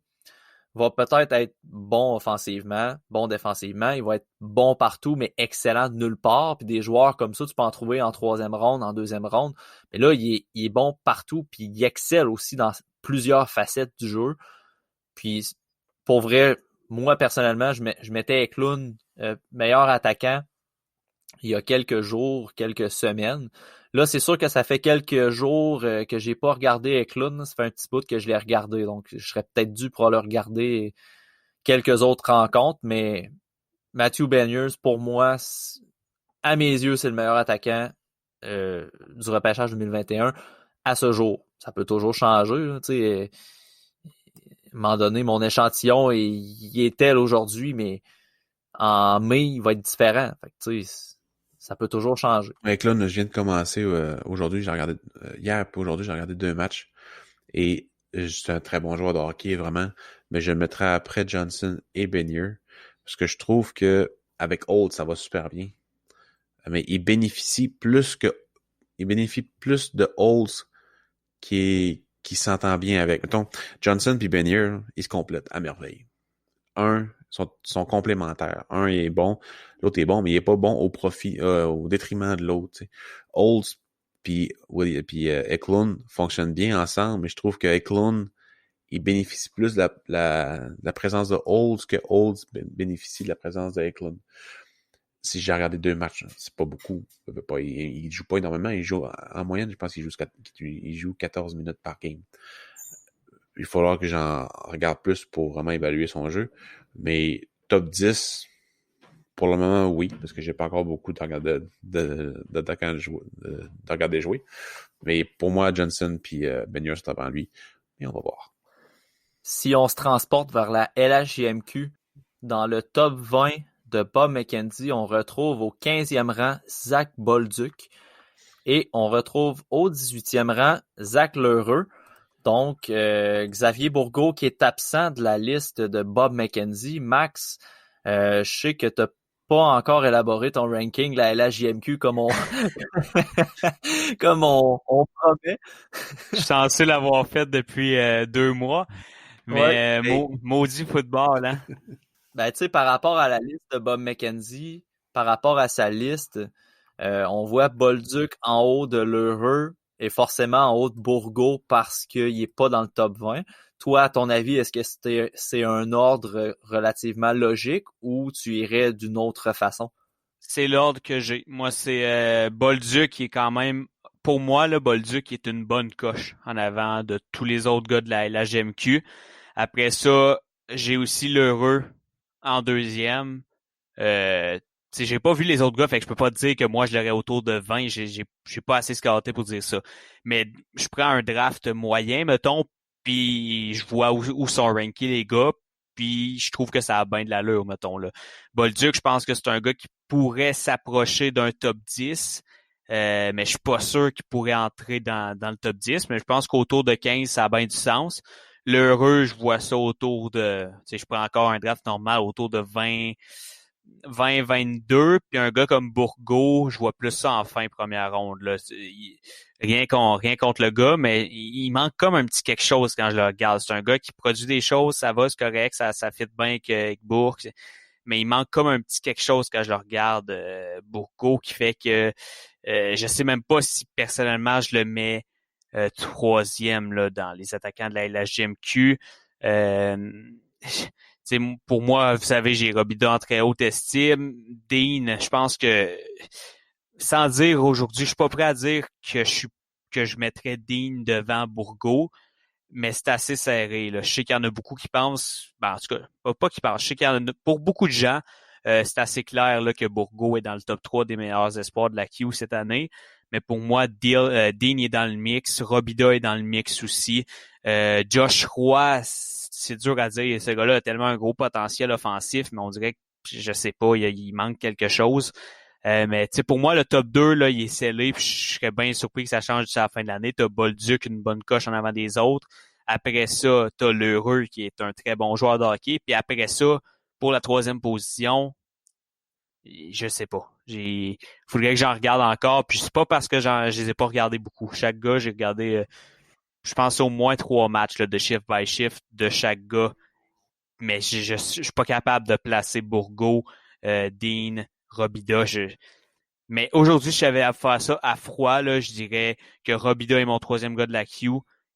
Speaker 1: va peut-être être bon offensivement, bon défensivement, il va être bon partout, mais excellent de nulle part. Puis des joueurs comme ça, tu peux en trouver en troisième ronde, en deuxième ronde. Mais là, il est bon partout, puis il excelle aussi dans plusieurs facettes du jeu. Puis, pour vrai, moi, personnellement, je mettais Eklund meilleur attaquant il y a quelques jours, quelques semaines. Là, c'est sûr que ça fait quelques jours que j'ai pas regardé Eklund. Ça fait un petit bout que je l'ai regardé. Donc, je serais peut-être dû pour le regarder quelques autres rencontres. Mais Matthew Beniers, pour moi, à mes yeux, c'est le meilleur attaquant du repêchage 2021 à ce jour. Ça peut toujours changer. Là, à un moment donné, mon échantillon, il est tel aujourd'hui, mais en mai, il va être différent. Fait que, tu sais, ça peut toujours changer.
Speaker 2: Avec là, je viens de commencer aujourd'hui, j'ai regardé hier et aujourd'hui, j'ai regardé 2 matchs et c'est un très bon joueur de hockey, vraiment, mais je le mettrais après Johnson et Benier parce que je trouve que avec Holt, ça va super bien. Mais il bénéficie plus de Holt qui s'entend bien avec. Mettons, Johnson puis Benier, ils se complètent à merveille. Un sont complémentaires. Un est bon, l'autre est bon, mais il est pas bon au détriment de l'autre. Holtz puis Eklund fonctionnent bien ensemble, mais je trouve que Eklund, il bénéficie plus de la présence de Holtz que Holtz bénéficie de la présence de Eklund. Si j'ai regardé 2 matchs, c'est pas beaucoup. Il joue pas énormément. Il joue en moyenne, je pense qu'il joue 14 minutes par game. Il va falloir que j'en regarde plus pour vraiment évaluer son jeu. Mais top 10, Pour le moment, oui, parce que j'ai pas encore beaucoup d'attaquants de regarder jouer. Mais pour moi, Johnson puis Ben Yedder sont avant lui. Mais on va voir.
Speaker 1: Si on se transporte vers la LHJMQ, dans le top 20 de Bob McKenzie, on retrouve au 15e rang Zach Bolduc et on retrouve au 18e rang Zach L'Heureux. Donc, Xavier Bourgault qui est absent de la liste de Bob McKenzie. Max, je sais que tu n'as pas encore élaboré ton ranking, la LHJMQ, comme on promet.
Speaker 3: Je suis censé l'avoir fait depuis 2 mois, mais maudit football, hein?
Speaker 1: Ben, tu sais, par rapport à la liste de Bob McKenzie, par rapport à sa liste, on voit Bolduc en haut de L'Heureux et forcément en haut de Bourgault parce qu'il n'est pas dans le top 20. Toi, à ton avis, est-ce que c'est un ordre relativement logique ou tu irais d'une autre façon?
Speaker 3: C'est l'ordre que j'ai. Moi, c'est Bolduc qui est quand même, pour moi, là, Bolduc est une bonne coche en avant de tous les autres gars de la LHJMQ. Après ça, j'ai aussi L'Heureux en deuxième. J'ai pas vu les autres gars, fait que je peux pas te dire que moi je l'aurais autour de 20. J'ai pas assez scouté pour dire ça. Mais je prends un draft moyen, mettons, puis je vois où sont rankés les gars, puis je trouve que ça a bien de l'allure, mettons là. Bolduc, je pense que c'est un gars qui pourrait s'approcher d'un top 10. Mais je suis pas sûr qu'il pourrait entrer dans le top 10, mais je pense qu'autour de 15, ça a bien du sens. L'Heureux, je vois ça autour de, je prends encore un draft normal autour de 20-22, puis un gars comme Bourgault, je vois plus ça en fin première ronde, là. Rien contre le gars, mais il manque comme un petit quelque chose quand je le regarde. C'est un gars qui produit des choses, ça va, c'est correct, ça fit bien avec Bourg, mais il manque comme un petit quelque chose quand je le regarde, Bourgault, qui fait que je sais même pas si personnellement je le mets troisième là, dans les attaquants de la LHJMQ. Pour moi, vous savez, j'ai Robida en très haute estime. Dean, je pense que, sans dire aujourd'hui, je suis pas prêt à dire que je mettrais Dean devant Bourgault, mais c'est assez serré, là. Je sais qu'il y en a beaucoup qui pensent, en tout cas, pas qui pensent, je sais qu'il y en a, pour beaucoup de gens, c'est assez clair là, que Bourgault est dans le top 3 des meilleurs espoirs de la Q cette année. Mais pour moi, Dean est dans le mix, Robida est dans le mix aussi. Josh Roy, c'est dur à dire, ce gars-là a tellement un gros potentiel offensif, mais on dirait que, je sais pas, il manque quelque chose. Mais tu sais, pour moi, le top 2, là, il est scellé, puis je serais bien surpris que ça change d'ici à la fin de l'année. T'as Bolduc, une bonne coche en avant des autres. Après ça, t'as L'Heureux, qui est un très bon joueur de hockey. Puis après ça, pour la troisième position, je sais pas. Faudrait que j'en regarde encore. Puis c'est pas parce que je les ai pas regardés beaucoup. Chaque gars, j'ai regardé, je pense au moins 3 matchs là, de shift by shift de chaque gars. Mais je suis pas capable de placer Bourgault, Dean, Robida. Mais aujourd'hui, je savais à faire ça à froid. Là, je dirais que Robida est mon troisième gars de la Q.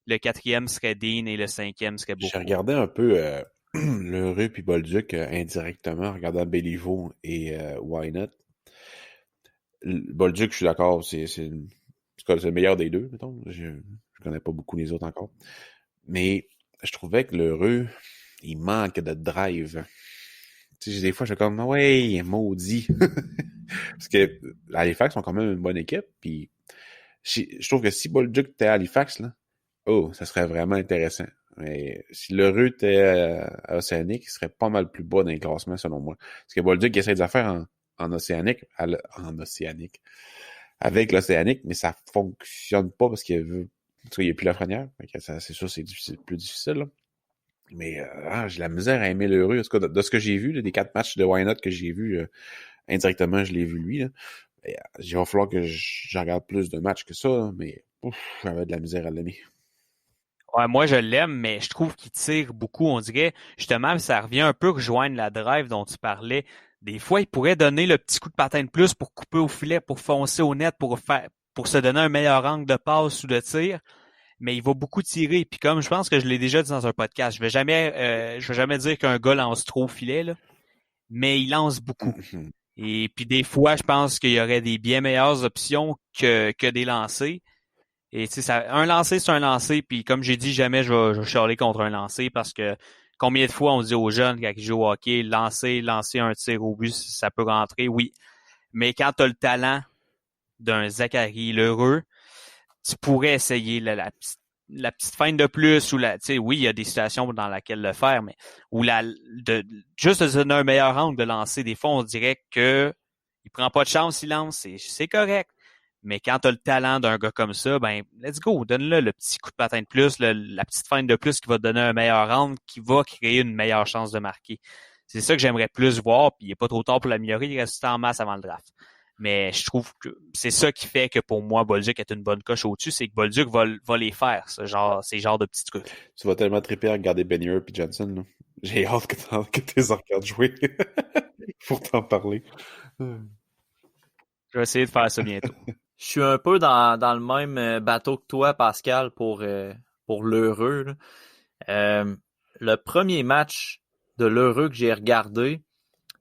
Speaker 3: Le 4e serait Dean et le 5e serait Bourgault.
Speaker 2: J'ai regardé un peu L'Heureux puis Bolduc indirectement, en regardant Béliveau et Wynot. Bolduc, je suis d'accord, c'est le meilleur des deux, mettons. Je connais pas beaucoup les autres encore. Mais je trouvais que L'Heureux, il manque de drive. Tu sais, des fois, je suis comme, ouais, maudit. Parce que Halifax sont quand même une bonne équipe. Puis je trouve que si Bolduc était à Halifax, là, ça serait vraiment intéressant. Mais si L'Heureux était à Océanique, il serait pas mal plus bas dans les classements, selon moi. Parce que Bolduc essaie de faire en Océanique, avec l'Océanique, mais ça fonctionne pas parce qu'il n'y a plus Lafrenière. C'est sûr, c'est plus difficile, là. Mais j'ai la misère à aimer L'Heureux. En tout cas, de ce que j'ai vu, là, des 4 matchs de Wynot que j'ai vus, indirectement, je l'ai vu lui. Là. Il va falloir que je regarde plus de matchs que ça, là, mais j'avais de la misère à l'aimer.
Speaker 3: Ouais, moi je l'aime, mais je trouve qu'il tire beaucoup. On dirait, justement, ça revient un peu rejoindre la drive dont tu parlais. Des fois, il pourrait donner le petit coup de patin de plus pour couper au filet, pour foncer au net, pour se donner un meilleur angle de passe ou de tir. Mais il va beaucoup tirer. Puis comme je pense que je l'ai déjà dit dans un podcast, je vais jamais dire qu'un gars lance trop au filet, là, mais il lance beaucoup. Et puis des fois, je pense qu'il y aurait des bien meilleures options que des lancers. Et tu sais, un lancer, c'est un lancer. Puis comme j'ai dit, jamais je vais chialer contre un lancer parce que Combien de fois on dit aux jeunes quand ils jouent au hockey, lancer un tir au but, ça peut rentrer, oui. Mais quand tu as le talent d'un Zachary L'Heureux, tu pourrais essayer la petite feinte de plus ou tu sais, oui, il y a des situations dans lesquelles le faire, mais ou juste de donner un meilleur angle de lancer. Des fois, on dirait que il prend pas de chance, il lance, c'est correct. Mais quand tu as le talent d'un gars comme ça, ben, let's go, donne-le le petit coup de patin de plus, la petite feinte de plus qui va te donner un meilleur angle, qui va créer une meilleure chance de marquer. C'est ça que j'aimerais plus voir, puis il n'est pas trop tard pour l'améliorer, il reste en masse avant le draft. Mais je trouve que c'est ça qui fait que pour moi, Bolduc est une bonne coche au-dessus, c'est que Bolduc va les faire, ces genres de petits trucs.
Speaker 2: Tu vas tellement triper à regarder Benier puis Johnson, là. J'ai hâte que tu les regardes jouer pour t'en parler.
Speaker 3: Je vais essayer de faire ça bientôt.
Speaker 1: Je suis un peu dans le même bateau que toi, Pascal, pour l'Heureux. Le premier match de l'Heureux que j'ai regardé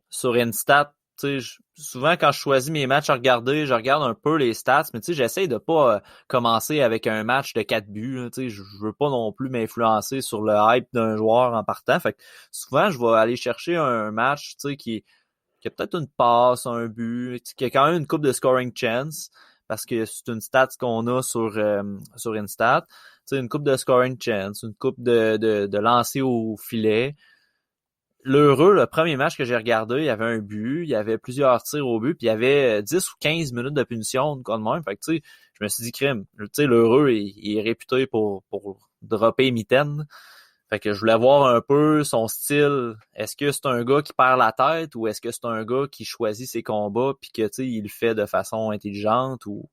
Speaker 1: sur Instat, tu sais, souvent quand je choisis mes matchs à regarder, je regarde un peu les stats, mais tu sais, j'essaie de pas commencer avec un match de 4 buts. Là, tu sais, je veux pas non plus m'influencer sur le hype d'un joueur en partant. Fait que souvent, je vais aller chercher un match, tu sais, qui a peut-être une passe, un but, qui a quand même une coupe de scoring chance, parce que c'est une stat qu'on a sur Instat. Tu sais, une coupe de scoring chance, une coupe de lancer au filet. L'Heureux, le premier match que j'ai regardé, il y avait un but, il y avait plusieurs tirs au but, puis il y avait 10 ou 15 minutes de punition, comme même. Fait que, tu sais, je me suis dit, crime, tu sais, l'Heureux, il est réputé pour dropper mitaine. Fait que je voulais voir un peu son style. Est-ce que c'est un gars qui perd la tête ou est-ce que c'est un gars qui choisit ses combats puis que, tu sais, il le fait de façon intelligente ou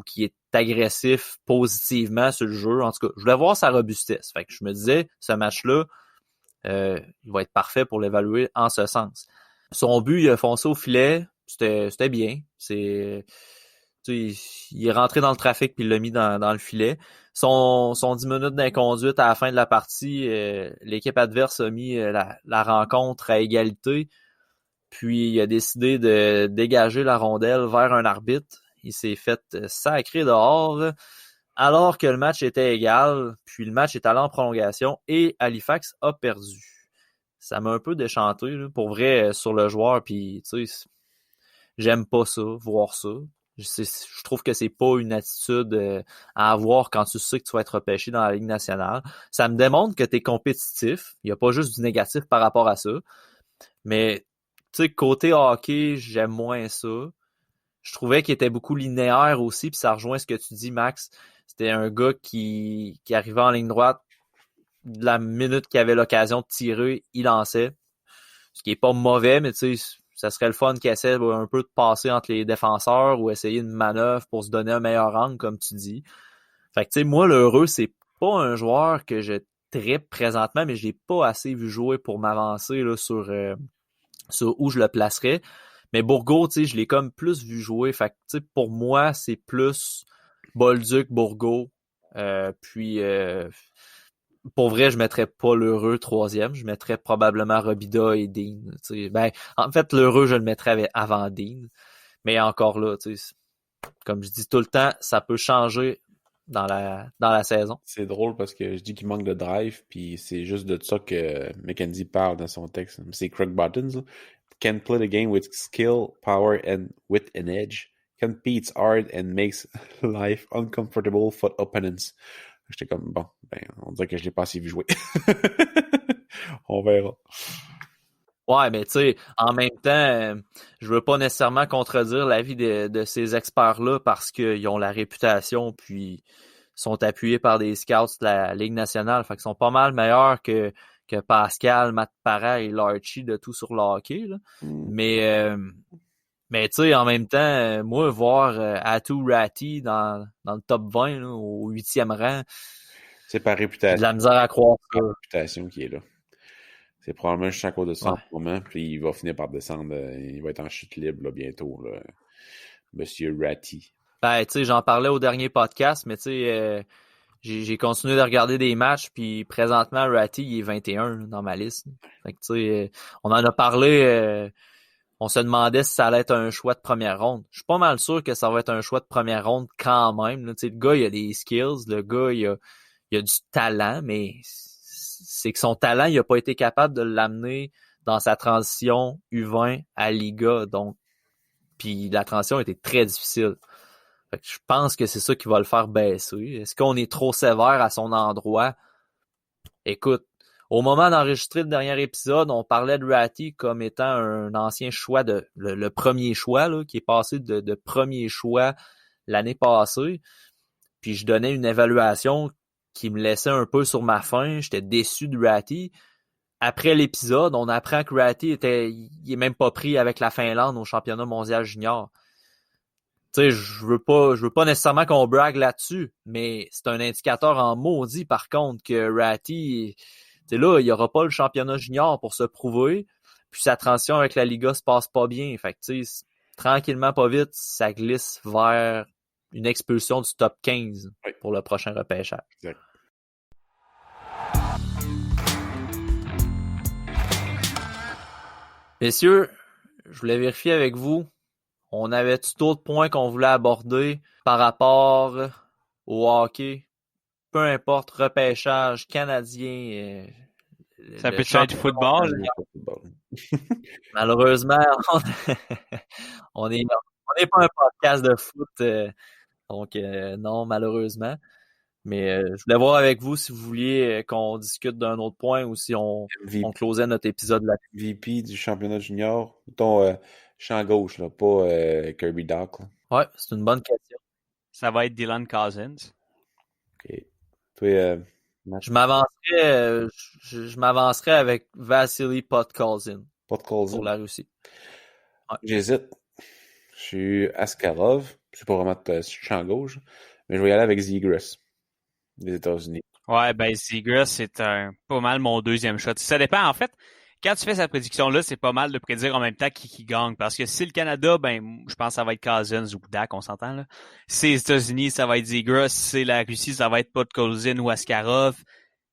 Speaker 1: qui est agressif positivement sur le jeu. En tout cas, je voulais voir sa robustesse. Fait que je me disais, ce match-là, il va être parfait pour l'évaluer en ce sens. Son but, il a foncé au filet, c'était bien. Il est rentré dans le trafic puis il l'a mis dans le filet. Son 10 minutes d'inconduite à la fin de la partie, l'équipe adverse a mis la rencontre à égalité. Puis il a décidé de dégager la rondelle vers un arbitre. Il s'est fait sacrer dehors alors que le match était égal. Puis le match est allé en prolongation et Halifax a perdu. Ça m'a un peu déchanté, là, pour vrai, sur le joueur. Puis, tu sais, j'aime pas ça, voir ça. Je trouve que c'est pas une attitude à avoir quand tu sais que tu vas être repêché dans la Ligue nationale. Ça me démontre que tu es compétitif. Il n'y a pas juste du négatif par rapport à ça. Mais, tu sais, côté hockey, j'aime moins ça. Je trouvais qu'il était beaucoup linéaire aussi, puis ça rejoint ce que tu dis, Max. C'était un gars qui arrivait en ligne droite. De la minute qu'il avait l'occasion de tirer, il lançait. Ce qui est pas mauvais, mais tu sais, ça serait le fun qu'il essaie un peu de passer entre les défenseurs ou essayer une manœuvre pour se donner un meilleur angle, comme tu dis. Fait que tu sais, moi, l'Heureux, c'est pas un joueur que je trippe présentement, mais je l'ai pas assez vu jouer pour m'avancer là, sur où je le placerais. Mais Bourgault, tu sais, je l'ai comme plus vu jouer. Fait que tu sais, pour moi, c'est plus Bolduc, Bourgault. Puis pour vrai, je mettrais pas l'Heureux troisième. Je mettrais probablement Robida et Dean. T'sais. Ben, en fait, l'Heureux, je le mettrais avant Dean. Mais encore là, comme je dis tout le temps, ça peut changer dans la saison.
Speaker 2: C'est drôle parce que je dis qu'il manque de drive, puis c'est juste de ça que Mackenzie parle dans son texte. C'est Craig Buttons. Can play the game with skill, power, and with an edge. Competes hard and makes life uncomfortable for opponents. J'étais comme, bon, ben, on dirait que je l'ai pas assez vu jouer. On verra.
Speaker 1: Ouais, mais tu sais, en même temps, je veux pas nécessairement contredire l'avis de ces experts-là parce qu'ils ont la réputation puis sont appuyés par des scouts de la Ligue nationale. Fait qu'ils sont pas mal meilleurs que Pascal, Matt Parra et Larchie de tout sur le hockey. Là. Mais tu sais, en même temps, moi, voir Atu Ratti dans le top 20, là, au 8e rang,
Speaker 2: c'est par réputation.
Speaker 1: De la misère à croire.
Speaker 2: C'est par réputation qui est là. C'est probablement juste à cause de ça en ce moment, puis il va finir par descendre. Il va être en chute libre là, bientôt, là, Monsieur Ratti.
Speaker 1: Ben, tu sais, j'en parlais au dernier podcast, mais tu sais, j'ai continué de regarder des matchs, puis présentement, Ratti, il est 21 là, dans ma liste. Fait que tu sais, on en a parlé... on se demandait si ça allait être un choix de première ronde. Je suis pas mal sûr que ça va être un choix de première ronde quand même. Là. Le gars, il a des skills. Le gars, il a du talent, mais c'est que son talent, il a pas été capable de l'amener dans sa transition U20 à Liga. Donc, puis la transition était très difficile. Fait que je pense que c'est ça qui va le faire baisser. Est-ce qu'on est trop sévère à son endroit? Écoute, au moment d'enregistrer le dernier épisode, on parlait de Ratty comme étant un ancien choix le premier choix, là, qui est passé de premier choix l'année passée. Puis je donnais une évaluation qui me laissait un peu sur ma faim. J'étais déçu de Ratty. Après l'épisode, on apprend que Ratty il est même pas pris avec la Finlande au championnat mondial junior. Tu sais, je veux pas nécessairement qu'on brague là-dessus, mais c'est un indicateur en maudit, par contre, que Ratty, tu sais, là, il y aura pas le championnat junior pour se prouver, puis sa transition avec la Liga se passe pas bien. Fait que, tu sais, tranquillement, pas vite, ça glisse vers une expulsion du top 15 pour le prochain repêchage.
Speaker 2: Exact.
Speaker 1: Messieurs, je voulais vérifier avec vous, on avait-tu d'autres points qu'on voulait aborder par rapport au hockey? Peu importe, repêchage canadien.
Speaker 3: Ça peut être football.
Speaker 1: Malheureusement, on n'est pas un podcast de foot, donc non, malheureusement. Mais je voulais voir avec vous si vous vouliez qu'on discute d'un autre point ou si on closait notre épisode là.
Speaker 2: MVP du championnat junior, ton champ gauche, là, pas Kirby Dach. Là.
Speaker 1: Ouais, c'est une bonne question.
Speaker 3: Ça va être Dylan Cousins.
Speaker 2: OK. Toi,
Speaker 1: je m'avancerais avec Vasily Podkolzin pour la Russie.
Speaker 2: Ouais. J'hésite. Je suis Askarov. C'est pas vraiment champ gauche, mais je vais y aller avec Zegras des États-Unis.
Speaker 3: Ouais, ben Zegras, c'est pas mal mon deuxième shot. Ça dépend, en fait. Quand tu fais cette prédiction-là, c'est pas mal de prédire en même temps qui gagne. Parce que si le Canada, ben, je pense que ça va être Cousins ou Dach, on s'entend, là. Si les États-Unis, ça va être Zegras. Si c'est la Russie, ça va être Podkolzin ou Askarov.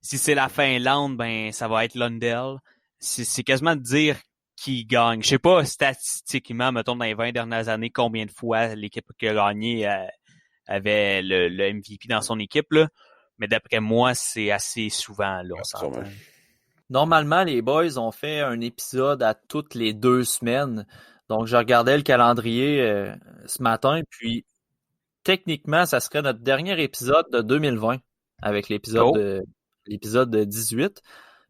Speaker 3: Si c'est la Finlande, ben, ça va être Lundell. C'est quasiment de dire qui gagne. Je sais pas, statistiquement, mettons, dans les 20 dernières années, combien de fois l'équipe qui a gagné avait le MVP dans son équipe, là. Mais d'après moi, c'est assez souvent, là, on s'entend.
Speaker 1: Normalement, les boys ont fait un épisode à toutes les 2 semaines. Donc, je regardais le calendrier ce matin, puis techniquement, ça serait notre dernier épisode de 2020 avec l'épisode 18.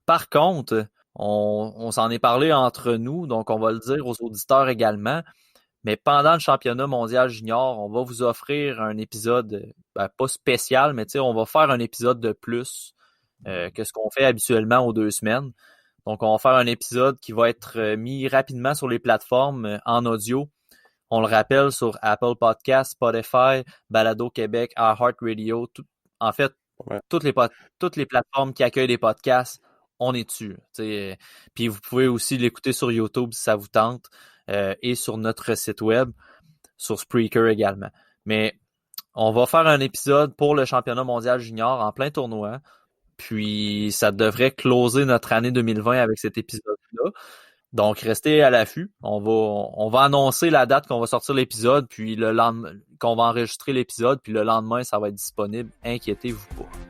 Speaker 1: Par contre, on s'en est parlé entre nous, donc on va le dire aux auditeurs également. Mais pendant le championnat mondial junior, on va vous offrir un épisode, pas spécial, mais on va faire un épisode de plus que ce qu'on fait habituellement aux 2 semaines. Donc, on va faire un épisode qui va être mis rapidement sur les plateformes en audio. On le rappelle sur Apple Podcasts, Spotify, Balado Québec, iHeartRadio. En fait, toutes les plateformes qui accueillent des podcasts, on est dessus. Puis vous pouvez aussi l'écouter sur YouTube si ça vous tente et sur notre site web, sur Spreaker également. Mais on va faire un épisode pour le championnat mondial junior en plein tournoi. Puis ça devrait closer notre année 2020 avec cet épisode-là. Donc restez à l'affût. On va annoncer la date qu'on va sortir l'épisode, puis le lendemain qu'on va enregistrer l'épisode, puis le lendemain ça va être disponible. Inquiétez-vous pas.